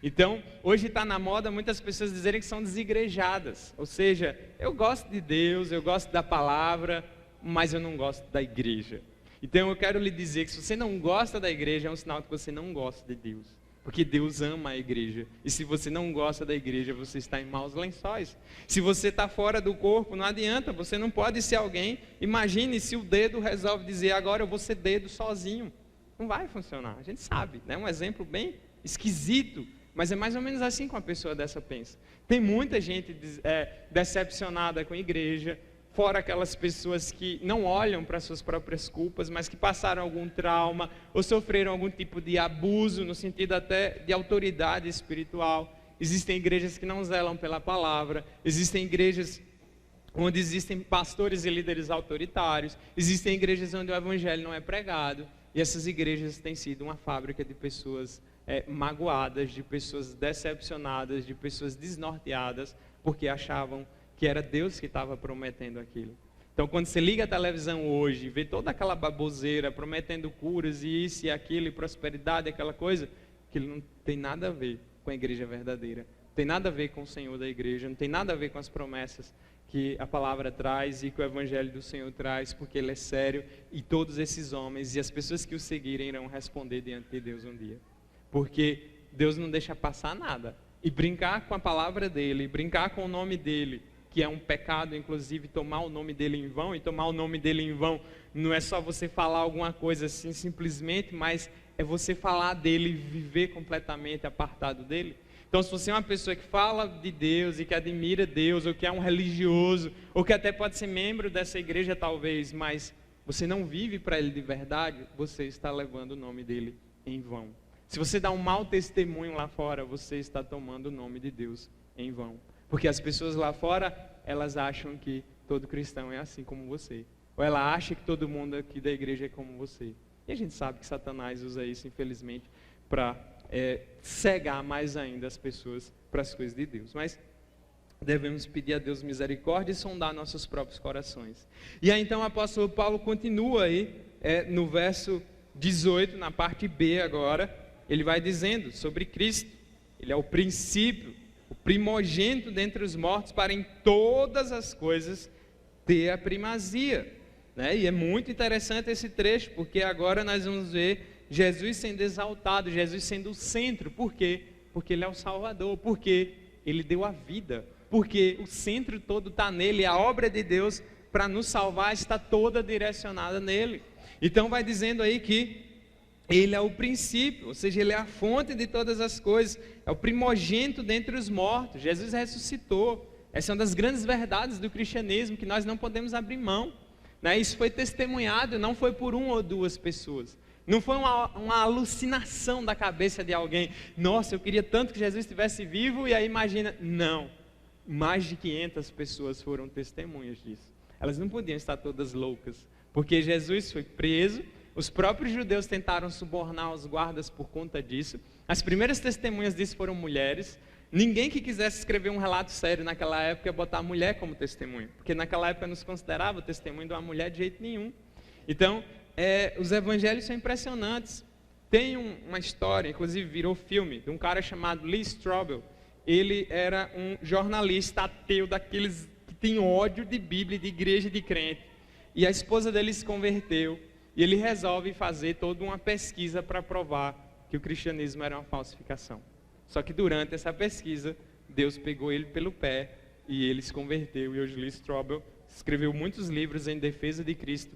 Então, hoje está na moda muitas pessoas dizerem que são desigrejadas, ou seja, eu gosto de Deus, eu gosto da palavra, mas eu não gosto da igreja. Então eu quero lhe dizer que se você não gosta da igreja, é um sinal que você não gosta de Deus. Porque Deus ama a igreja. E se você não gosta da igreja, você está em maus lençóis. Se você está fora do corpo, não adianta, você não pode ser alguém. Imagine se o dedo resolve dizer, agora eu vou ser dedo sozinho. Não vai funcionar, a gente sabe, né? Um exemplo bem esquisito, mas é mais ou menos assim que uma pessoa dessa pensa. Tem muita gente decepcionada com a igreja, fora aquelas pessoas que não olham para suas próprias culpas, mas que passaram algum trauma ou sofreram algum tipo de abuso, no sentido até de autoridade espiritual. Existem igrejas que não zelam pela palavra, existem igrejas onde existem pastores e líderes autoritários, existem igrejas onde o evangelho não é pregado, e essas igrejas têm sido uma fábrica de pessoas magoadas, de pessoas decepcionadas, de pessoas desnorteadas, porque achavam que era Deus que estava prometendo aquilo. Então, quando você liga a televisão hoje, vê toda aquela baboseira, prometendo curas e isso e aquilo, e prosperidade, aquela coisa, aquilo não tem nada a ver com a igreja verdadeira, não tem nada a ver com o Senhor da igreja, não tem nada a ver com as promessas que a palavra traz e que o evangelho do Senhor traz, porque ele é sério, e todos esses homens e as pessoas que o seguirem irão responder diante de Deus um dia. Porque Deus não deixa passar nada. E brincar com a palavra dele, brincar com o nome dele, que é um pecado, inclusive, tomar o nome dele em vão, e tomar o nome dele em vão não é só você falar alguma coisa assim simplesmente, mas é você falar dele e viver completamente apartado dele. Então, se você é uma pessoa que fala de Deus e que admira Deus, ou que é um religioso, ou que até pode ser membro dessa igreja talvez, mas você não vive para ele de verdade, você está levando o nome dele em vão. Se você dá um mau testemunho lá fora, você está tomando o nome de Deus em vão. Porque as pessoas lá fora, elas acham que todo cristão é assim como você. Ou ela acha que todo mundo aqui da igreja é como você. E a gente sabe que Satanás usa isso, infelizmente, para cegar mais ainda as pessoas para as coisas de Deus. Mas devemos pedir a Deus misericórdia e sondar nossos próprios corações. E aí então o apóstolo Paulo continua aí, no verso 18, na parte B agora, ele vai dizendo sobre Cristo. Ele é o princípio, o primogênito dentre os mortos, para em todas as coisas ter a primazia. Né? E é muito interessante esse trecho, porque agora nós vamos ver Jesus sendo exaltado, Jesus sendo o centro. Por quê? Porque Ele é o Salvador, porque Ele deu a vida, porque o centro todo está nele, a obra de Deus para nos salvar está toda direcionada nele. Então vai dizendo aí que Ele é o princípio, ou seja, Ele é a fonte de todas as coisas, é o primogênito dentre os mortos. Jesus ressuscitou. Essa é uma das grandes verdades do cristianismo, que nós não podemos abrir mão. Né? Isso foi testemunhado, não foi por uma ou duas pessoas. Não foi uma alucinação da cabeça de alguém. Nossa, eu queria tanto que Jesus estivesse vivo, e aí imagina. Não, mais de 500 pessoas foram testemunhas disso. Elas não podiam estar todas loucas, porque Jesus foi preso. Os próprios judeus tentaram subornar os guardas por conta disso. As primeiras testemunhas disso foram mulheres. Ninguém que quisesse escrever um relato sério naquela época ia botar a mulher como testemunha, porque naquela época não se considerava o testemunho de uma mulher de jeito nenhum. Então, os evangelhos são impressionantes. Tem uma história, inclusive virou filme, de um cara chamado Lee Strobel. Ele era um jornalista ateu, daqueles que tem ódio de Bíblia, de igreja, de crente. E a esposa dele se converteu. E ele resolve fazer toda uma pesquisa para provar que o cristianismo era uma falsificação. Só que durante essa pesquisa, Deus pegou ele pelo pé e ele se converteu. E hoje Lee Strobel escreveu muitos livros em defesa de Cristo.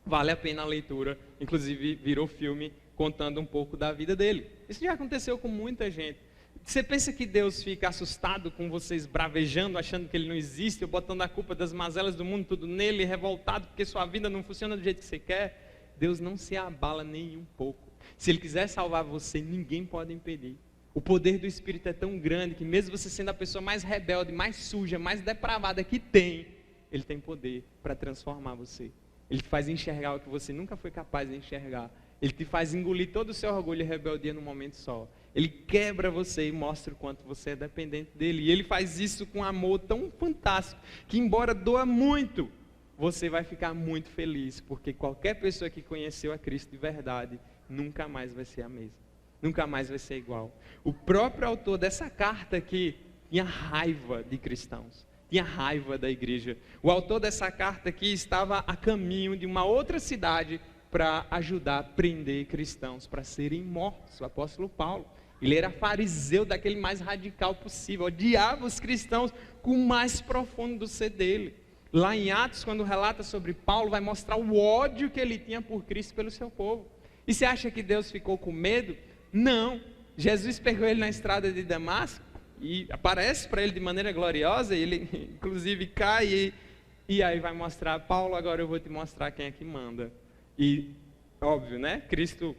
Vale a pena a leitura, inclusive virou filme contando um pouco da vida dele. Isso já aconteceu com muita gente. Você pensa que Deus fica assustado com vocês bravejando, achando que Ele não existe, ou botando a culpa das mazelas do mundo tudo nele, revoltado porque sua vida não funciona do jeito que você quer? Deus não se abala nem um pouco. Se Ele quiser salvar você, ninguém pode impedir. O poder do Espírito é tão grande que mesmo você sendo a pessoa mais rebelde, mais suja, mais depravada que tem, Ele tem poder para transformar você. Ele te faz enxergar o que você nunca foi capaz de enxergar. Ele te faz engolir todo o seu orgulho e rebeldia num momento só. Ele quebra você e mostra o quanto você é dependente dele. E Ele faz isso com amor tão fantástico, que embora doa muito, você vai ficar muito feliz, porque qualquer pessoa que conheceu a Cristo de verdade, nunca mais vai ser a mesma. Nunca mais vai ser igual. O próprio autor dessa carta aqui tinha raiva de cristãos. Tinha raiva da igreja. O autor dessa carta aqui estava a caminho de uma outra cidade para ajudar a prender cristãos, para serem mortos. O apóstolo Paulo. Ele era fariseu daquele mais radical possível, odiava os cristãos com o mais profundo do ser dele. Lá em Atos, quando relata sobre Paulo, vai mostrar o ódio que ele tinha por Cristo e pelo seu povo. E você acha que Deus ficou com medo? Não. Jesus pegou ele na estrada de Damasco e aparece para ele de maneira gloriosa, e ele inclusive cai e aí vai mostrar: Paulo, agora eu vou te mostrar quem é que manda. E óbvio, né? Cristo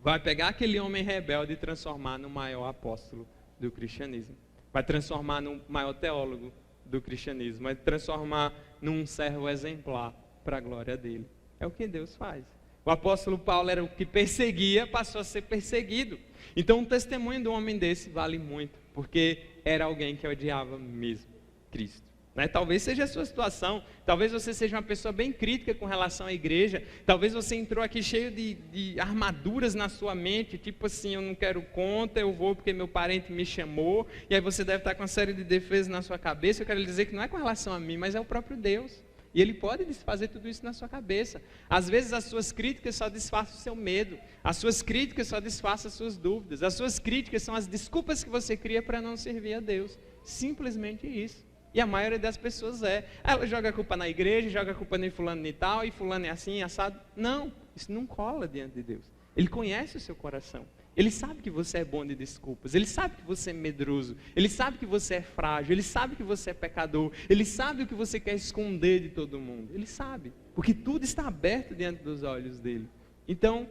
vai pegar aquele homem rebelde e transformar no maior apóstolo do cristianismo. Vai transformar no maior teólogo do cristianismo. Vai transformar num servo exemplar para a glória dele. É o que Deus faz. O apóstolo Paulo era o que perseguia, passou a ser perseguido. Então um testemunho de um homem desse vale muito, porque era alguém que odiava mesmo Cristo. Né? Talvez seja a sua situação, talvez você seja uma pessoa bem crítica com relação à igreja, talvez você entrou aqui cheio de armaduras na sua mente, tipo assim: eu não quero conta, eu vou porque meu parente me chamou, e aí você deve estar com uma série de defesas na sua cabeça. Eu quero lhe dizer que não é com relação a mim, mas é o próprio Deus, e Ele pode desfazer tudo isso na sua cabeça. Às vezes as suas críticas só desfazem o seu medo, as suas críticas só desfazem as suas dúvidas, as suas críticas são as desculpas que você cria para não servir a Deus, simplesmente isso. E a maioria das pessoas ela joga a culpa na igreja, joga a culpa em fulano e tal, e fulano é assim, assado. Não, isso não cola diante de Deus. Ele conhece o seu coração. Ele sabe que você é bom de desculpas. Ele sabe que você é medroso. Ele sabe que você é frágil. Ele sabe que você é pecador. Ele sabe o que você quer esconder de todo mundo. Ele sabe, porque tudo está aberto diante dos olhos dele. Então,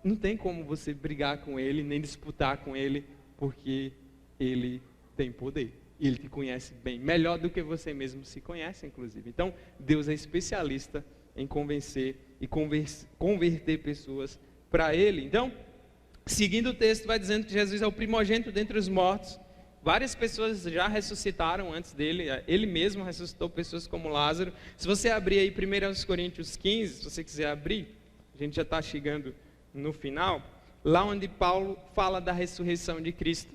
não tem como você brigar com ele, nem disputar com ele, porque ele tem poder. E Ele te conhece bem, melhor do que você mesmo se conhece, inclusive. Então, Deus é especialista em convencer e converter pessoas para Ele. Então, seguindo o texto, vai dizendo que Jesus é o primogênito dentre os mortos, Várias pessoas já ressuscitaram antes dele, ele mesmo ressuscitou pessoas como Lázaro. Se você abrir aí 1 Coríntios 15, se você quiser abrir, a gente já está chegando no final, lá onde Paulo fala da ressurreição de Cristo.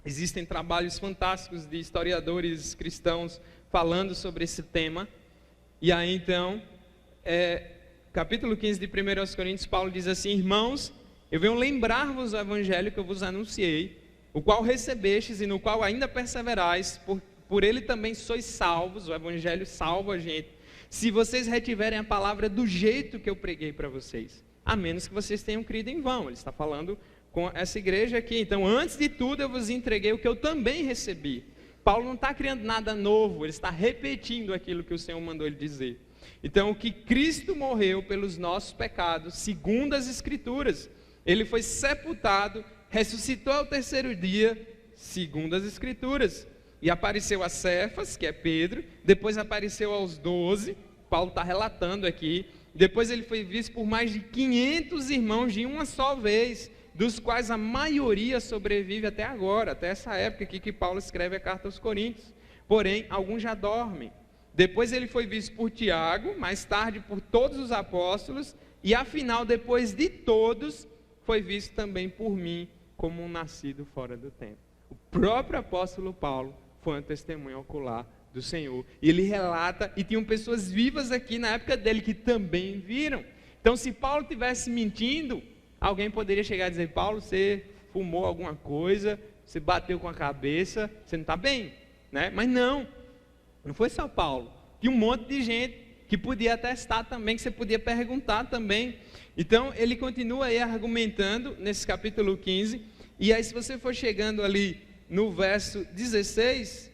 Existem trabalhos fantásticos de historiadores cristãos falando sobre esse tema. E aí então, capítulo 15 de 1 Coríntios, Paulo diz assim: irmãos, eu venho lembrar-vos o evangelho que eu vos anunciei, o qual recebestes e no qual ainda perseverais, por ele também sois salvos. O evangelho salva a gente, se vocês retiverem a palavra do jeito que eu preguei para vocês, a menos que vocês tenham crido em vão. Ele está falando com essa igreja aqui. Então, antes de tudo, eu vos entreguei o que eu também recebi. Paulo não está criando nada novo, ele está repetindo aquilo que o Senhor mandou ele dizer. Então, que Cristo morreu pelos nossos pecados, segundo as Escrituras. Ele foi sepultado, ressuscitou ao terceiro dia, segundo as Escrituras. E apareceu a Cefas, que é Pedro, depois apareceu aos 12, Paulo está relatando aqui. Depois ele foi visto por mais de 500 irmãos de uma só vez, dos quais a maioria sobrevive até agora, até essa época aqui que Paulo escreve a carta aos Coríntios. Porém, alguns já dormem. Depois ele foi visto por Tiago, mais tarde por todos os apóstolos, e afinal, depois de todos, foi visto também por mim, como um nascido fora do tempo. O próprio apóstolo Paulo foi um testemunho ocular do Senhor. E ele relata, e tinham pessoas vivas aqui na época dele que também viram. Então, se Paulo estivesse mentindo, alguém poderia chegar e dizer: Paulo, você fumou alguma coisa, você bateu com a cabeça, você não está bem, né? Mas não foi só Paulo. Tinha um monte de gente que podia atestar também, que você podia perguntar também. Então, ele continua aí argumentando nesse capítulo 15. E aí, se você for chegando ali no verso 16,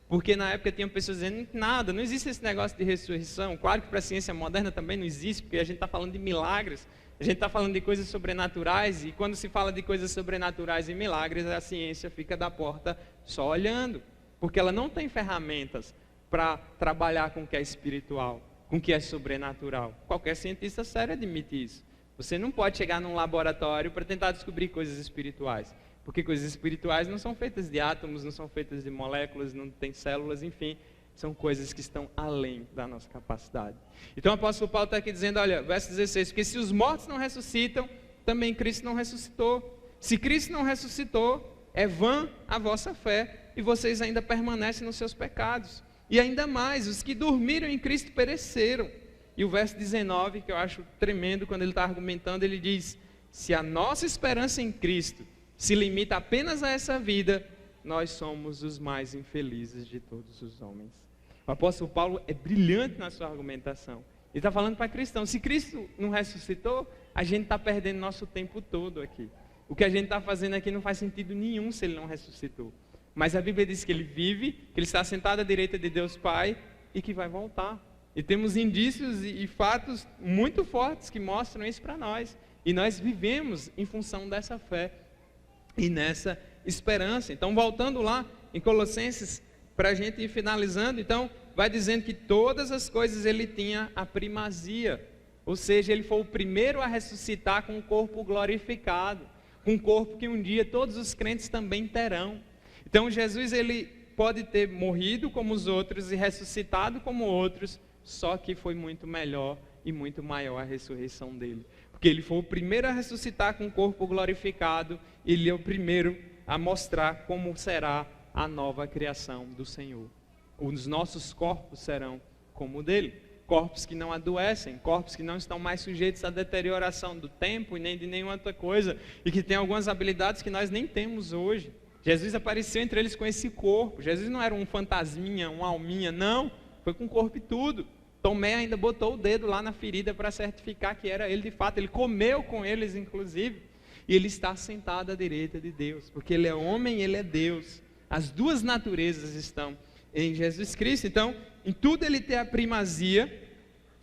porque na época tinham pessoas dizendo: nada, não existe esse negócio de ressurreição. Claro que para a ciência moderna também não existe, porque a gente está falando de milagres. A gente está falando de coisas sobrenaturais, e quando se fala de coisas sobrenaturais e milagres, a ciência fica da porta só olhando, porque ela não tem ferramentas para trabalhar com o que é espiritual, com o que é sobrenatural. Qualquer cientista sério admite isso. Você não pode chegar num laboratório para tentar descobrir coisas espirituais, porque coisas espirituais não são feitas de átomos, não são feitas de moléculas, não tem células, enfim. São coisas que estão além da nossa capacidade. Então o apóstolo Paulo está aqui dizendo, olha, verso 16, porque se os mortos não ressuscitam, também Cristo não ressuscitou. Se Cristo não ressuscitou, é vã a vossa fé, e vocês ainda permanecem nos seus pecados. E ainda mais, os que dormiram em Cristo pereceram. E o verso 19, que eu acho tremendo, quando ele está argumentando, ele diz: se a nossa esperança em Cristo se limita apenas a essa vida, nós somos os mais infelizes de todos os homens. O apóstolo Paulo é brilhante na sua argumentação. Ele está falando para cristãos: se Cristo não ressuscitou, a gente está perdendo nosso tempo todo aqui. O que a gente está fazendo aqui não faz sentido nenhum se ele não ressuscitou. Mas a Bíblia diz que ele vive, que ele está sentado à direita de Deus Pai e que vai voltar. E temos indícios e fatos muito fortes que mostram isso para nós. E nós vivemos em função dessa fé e nessa esperança. Então, voltando lá em Colossenses, para a gente ir finalizando, então, vai dizendo que todas as coisas ele tinha a primazia. Ou seja, ele foi o primeiro a ressuscitar com um corpo glorificado, com um corpo que um dia todos os crentes também terão. Então, Jesus, ele pode ter morrido como os outros e ressuscitado como outros, só que foi muito melhor e muito maior a ressurreição dele. Porque ele foi o primeiro a ressuscitar com o corpo glorificado, e ele é o primeiro a mostrar como será a nova criação do Senhor. Os nossos corpos serão como o dele. Corpos que não adoecem, corpos que não estão mais sujeitos à deterioração do tempo e nem de nenhuma outra coisa, e que têm algumas habilidades que nós nem temos hoje. Jesus apareceu entre eles com esse corpo. Jesus não era um fantasminha, uma alminha, não. Foi com o corpo e tudo. Tomé ainda botou o dedo lá na ferida para certificar que era ele de fato. Ele comeu com eles, inclusive. E ele está sentado à direita de Deus, porque ele é homem e ele é Deus. As duas naturezas estão em Jesus Cristo. Então, em tudo ele tem a primazia,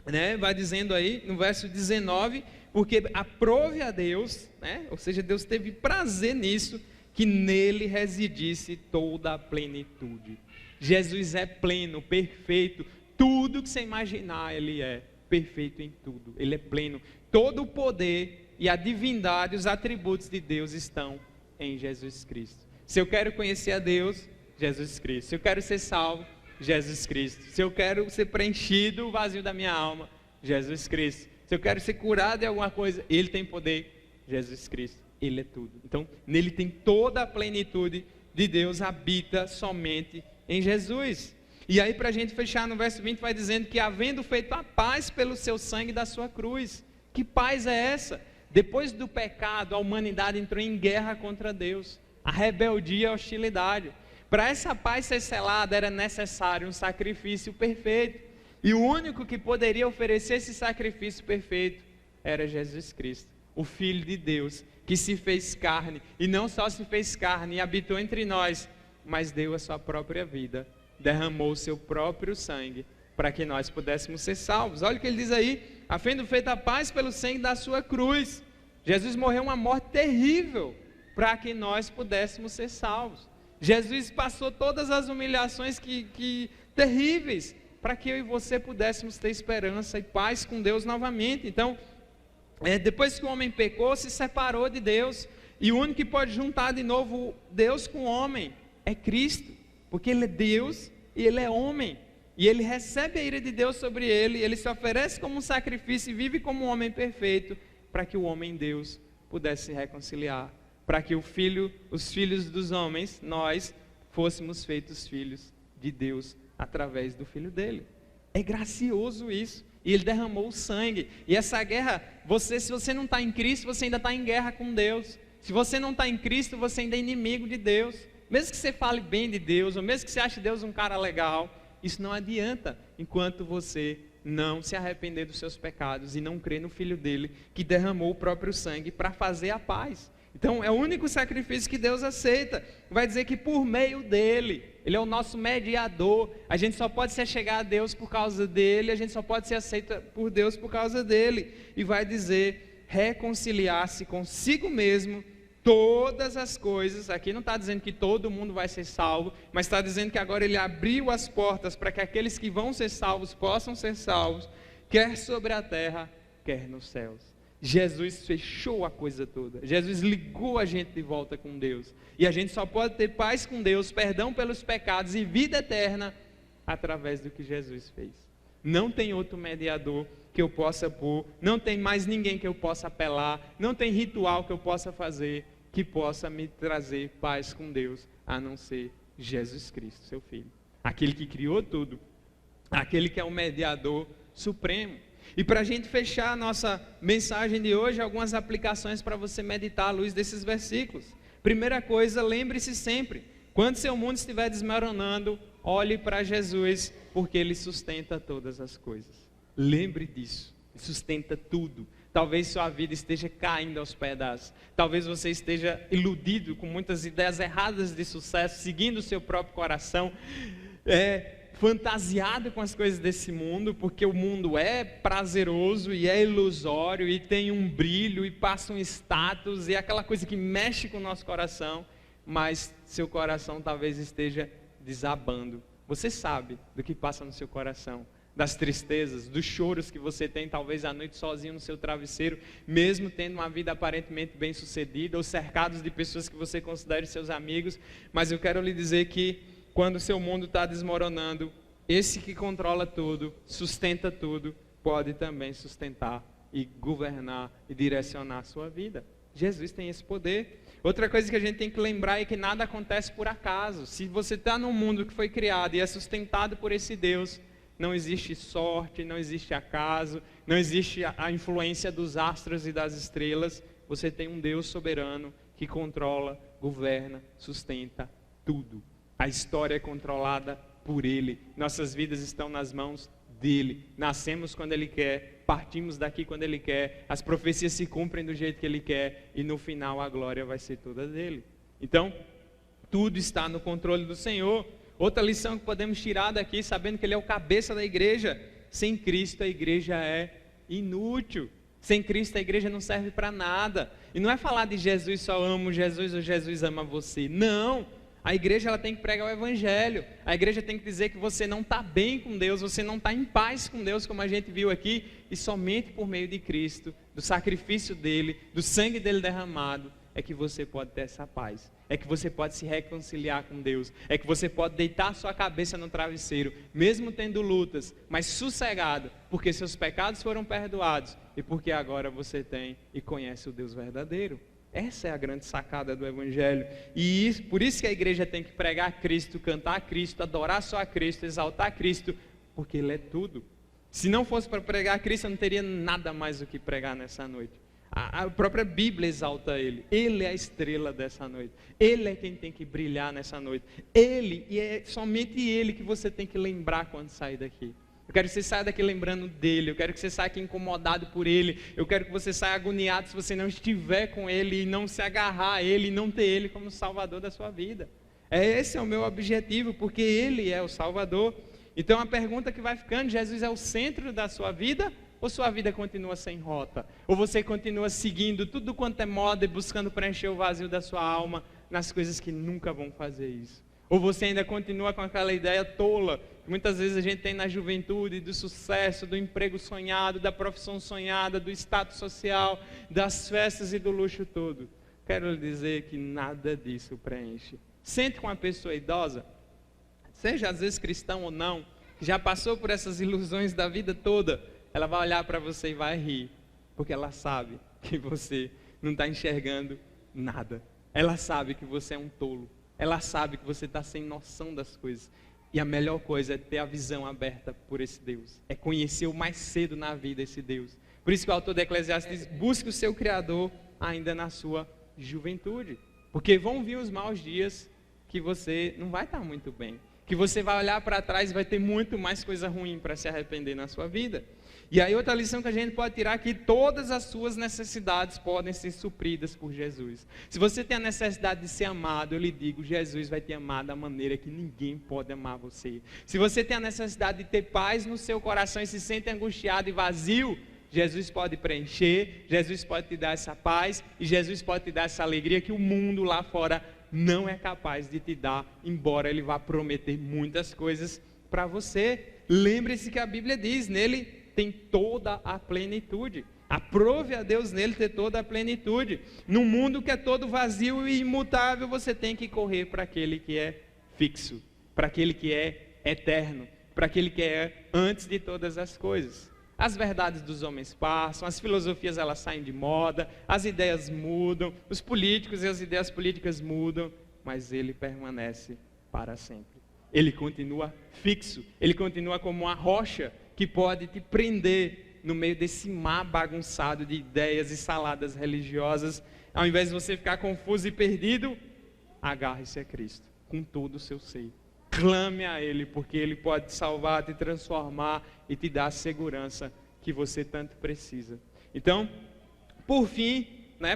né? Vai dizendo aí no verso 19, porque aprove a Deus, né? Ou seja, Deus teve prazer nisso, que nele residisse toda a plenitude. Jesus é pleno, perfeito, tudo que você imaginar ele é perfeito em tudo, ele é pleno. Todo o poder e a divindade, os atributos de Deus estão em Jesus Cristo. Se eu quero conhecer a Deus, Jesus Cristo. Se eu quero ser salvo, Jesus Cristo. Se eu quero ser preenchido o vazio da minha alma, Jesus Cristo. Se eu quero ser curado de alguma coisa, Ele tem poder, Jesus Cristo. Ele é tudo. Então, nele tem toda a plenitude de Deus, habita somente em Jesus. E aí, para a gente fechar no verso 20, vai dizendo que havendo feito a paz pelo seu sangue da sua cruz. Que paz é essa? Depois do pecado, a humanidade entrou em guerra contra Deus. A rebeldia e a hostilidade. Para essa paz ser selada, era necessário um sacrifício perfeito. E o único que poderia oferecer esse sacrifício perfeito era Jesus Cristo, o Filho de Deus, que se fez carne. E não só se fez carne e habitou entre nós, mas deu a sua própria vida, derramou o seu próprio sangue, para que nós pudéssemos ser salvos. Olha o que ele diz aí: havendo feito a paz pelo sangue da sua cruz. Jesus morreu uma morte terrível, para que nós pudéssemos ser salvos. Jesus passou todas as humilhações terríveis, para que eu e você pudéssemos ter esperança e paz com Deus novamente. Então, depois que o homem pecou, se separou de Deus, e o único que pode juntar de novo Deus com o homem é Cristo, porque Ele é Deus e Ele é homem, e Ele recebe a ira de Deus sobre Ele, Ele se oferece como um sacrifício e vive como um homem perfeito, para que o homem Deus pudesse se reconciliar, para que os filhos dos homens, nós, fôssemos feitos filhos de Deus, através do Filho dele. É gracioso isso. E Ele derramou o sangue. E essa guerra, se você não está em Cristo, você ainda está em guerra com Deus. Se você não está em Cristo, você ainda é inimigo de Deus. Mesmo que você fale bem de Deus, ou mesmo que você ache Deus um cara legal, isso não adianta, enquanto você não se arrepender dos seus pecados e não crer no Filho dele, que derramou o próprio sangue para fazer a paz. Então é o único sacrifício que Deus aceita. Vai dizer que por meio dele, Ele é o nosso mediador. A gente só pode se achegar a Deus por causa dele, a gente só pode ser aceita por Deus por causa dele. E vai dizer, reconciliar-se consigo mesmo todas as coisas. Aqui não está dizendo que todo mundo vai ser salvo, mas está dizendo que agora Ele abriu as portas para que aqueles que vão ser salvos possam ser salvos, quer sobre a terra, quer nos céus. Jesus fechou a coisa toda. Jesus ligou a gente de volta com Deus. E a gente só pode ter paz com Deus, perdão pelos pecados e vida eterna através do que Jesus fez. Não tem outro mediador que eu possa pôr, não tem mais ninguém que eu possa apelar, não tem ritual que eu possa fazer que possa me trazer paz com Deus, a não ser Jesus Cristo, seu Filho. Aquele que criou tudo, aquele que é o mediador supremo. E para a gente fechar a nossa mensagem de hoje, algumas aplicações para você meditar à luz desses versículos. Primeira coisa, lembre-se sempre, quando seu mundo estiver desmoronando, olhe para Jesus, porque Ele sustenta todas as coisas. Lembre disso, Ele sustenta tudo. Talvez sua vida esteja caindo aos pedaços, talvez você esteja iludido com muitas ideias erradas de sucesso, seguindo o seu próprio coração, fantasiado com as coisas desse mundo, porque o mundo é prazeroso e é ilusório e tem um brilho e passa um status e é aquela coisa que mexe com o nosso coração, mas seu coração talvez esteja desabando. Você sabe do que passa no seu coração, das tristezas, dos choros que você tem talvez à noite sozinho no seu travesseiro, mesmo tendo uma vida aparentemente bem sucedida ou cercados de pessoas que você considera seus amigos, mas eu quero lhe dizer que quando o seu mundo está desmoronando, esse que controla tudo, sustenta tudo, pode também sustentar e governar e direcionar a sua vida. Jesus tem esse poder. Outra coisa que a gente tem que lembrar é que nada acontece por acaso. Se você está num mundo que foi criado e é sustentado por esse Deus, não existe sorte, não existe acaso, não existe a influência dos astros e das estrelas. Você tem um Deus soberano que controla, governa, sustenta tudo. A história é controlada por Ele. Nossas vidas estão nas mãos dEle. Nascemos quando Ele quer, partimos daqui quando Ele quer, as profecias se cumprem do jeito que Ele quer e no final a glória vai ser toda dEle. Então, tudo está no controle do Senhor. Outra lição que podemos tirar daqui, sabendo que Ele é o cabeça da igreja, sem Cristo a igreja é inútil. Sem Cristo a igreja não serve para nada. E não é falar de Jesus, só amo Jesus ou Jesus ama você. Não! A igreja ela tem que pregar o evangelho. A igreja tem que dizer que você não está bem com Deus, você não está em paz com Deus, como a gente viu aqui, e somente por meio de Cristo, do sacrifício dele, do sangue dele derramado, é que você pode ter essa paz, é que você pode se reconciliar com Deus, é que você pode deitar sua cabeça no travesseiro, mesmo tendo lutas, mas sossegado, porque seus pecados foram perdoados e porque agora você tem e conhece o Deus verdadeiro. Essa é a grande sacada do Evangelho. E por isso que a igreja tem que pregar Cristo, cantar Cristo, adorar só a Cristo, exaltar Cristo, porque Ele é tudo. Se não fosse para pregar Cristo, eu não teria nada mais do que pregar nessa noite. A própria Bíblia exalta Ele. Ele é a estrela dessa noite. Ele é quem tem que brilhar nessa noite. Ele, e é somente Ele que você tem que lembrar quando sair daqui. Eu quero que você saia daqui lembrando dEle. Eu quero que você saia aqui incomodado por Ele. Eu quero que você saia agoniado se você não estiver com Ele e não se agarrar a Ele e não ter Ele como Salvador da sua vida. Esse é o meu objetivo, porque Ele é o Salvador. Então a pergunta que vai ficando: Jesus é o centro da sua vida? Ou sua vida continua sem rota? Ou você continua seguindo tudo quanto é moda e buscando preencher o vazio da sua alma nas coisas que nunca vão fazer isso? Ou você ainda continua com aquela ideia tola que muitas vezes a gente tem na juventude, do sucesso, do emprego sonhado, da profissão sonhada, do status social, das festas e do luxo todo? Quero lhe dizer que nada disso preenche. Sente com uma pessoa idosa, seja às vezes cristão ou não, que já passou por essas ilusões da vida toda, ela vai olhar para você e vai rir, porque ela sabe que você não está enxergando nada. Ela sabe que você é um tolo. Ela sabe que você está sem noção das coisas. E a melhor coisa é ter a visão aberta por esse Deus. É conhecer o mais cedo na vida esse Deus. Por isso que o autor da Eclesiastes diz: busque o seu Criador ainda na sua juventude. Porque vão vir os maus dias que você não vai estar muito bem. Que você vai olhar para trás e vai ter muito mais coisa ruim para se arrepender na sua vida. E aí outra lição que a gente pode tirar é que todas as suas necessidades podem ser supridas por Jesus. Se você tem a necessidade de ser amado, eu lhe digo, Jesus vai te amar da maneira que ninguém pode amar você. Se você tem a necessidade de ter paz no seu coração e se sente angustiado e vazio, Jesus pode preencher, Jesus pode te dar essa paz e Jesus pode te dar essa alegria que o mundo lá fora não é capaz de te dar, embora Ele vá prometer muitas coisas para você. Lembre-se que a Bíblia diz, nele tem toda a plenitude. Aprove a Deus nele ter toda a plenitude. Num mundo que é todo vazio e imutável, você tem que correr para aquele que é fixo, para aquele que é eterno, para aquele que é antes de todas as coisas. As verdades dos homens passam, as filosofias elas saem de moda, as ideias mudam, os políticos e as ideias políticas mudam, mas ele permanece para sempre. Ele continua fixo, ele continua como uma rocha que pode te prender no meio desse mar bagunçado de ideias e saladas religiosas. Ao invés de você ficar confuso e perdido, agarre-se a Cristo com todo o seu ser. Clame a Ele, porque Ele pode te salvar, te transformar e te dar a segurança que você tanto precisa. Então, por fim,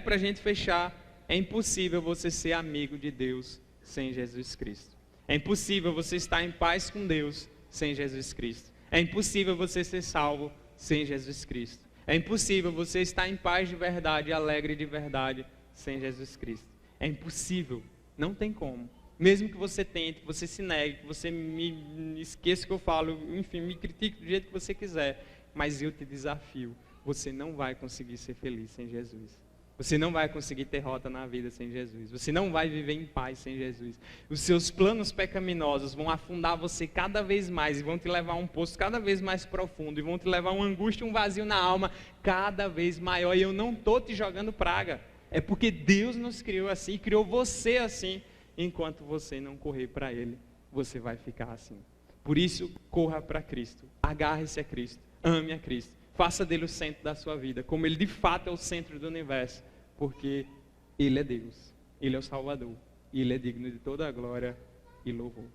para a gente fechar, é impossível você ser amigo de Deus sem Jesus Cristo. É impossível você estar em paz com Deus sem Jesus Cristo. É impossível você ser salvo sem Jesus Cristo. É impossível você estar em paz de verdade, alegre de verdade, sem Jesus Cristo. É impossível, não tem como. Mesmo que você tente, que você se negue, que você me esqueça que eu falo, enfim, me critique do jeito que você quiser, mas eu te desafio, você não vai conseguir ser feliz sem Jesus. Você não vai conseguir ter rota na vida sem Jesus. Você não vai viver em paz sem Jesus. Os seus planos pecaminosos vão afundar você cada vez mais e vão te levar a um poço cada vez mais profundo e vão te levar a uma angústia, um vazio na alma cada vez maior. E eu não estou te jogando praga. É porque Deus nos criou assim, criou você assim. Enquanto você não correr para Ele, você vai ficar assim. Por isso, corra para Cristo. Agarre-se a Cristo. Ame a Cristo. Faça dele o centro da sua vida, como Ele de fato é o centro do universo, porque Ele é Deus, Ele é o Salvador, e Ele é digno de toda a glória e louvor.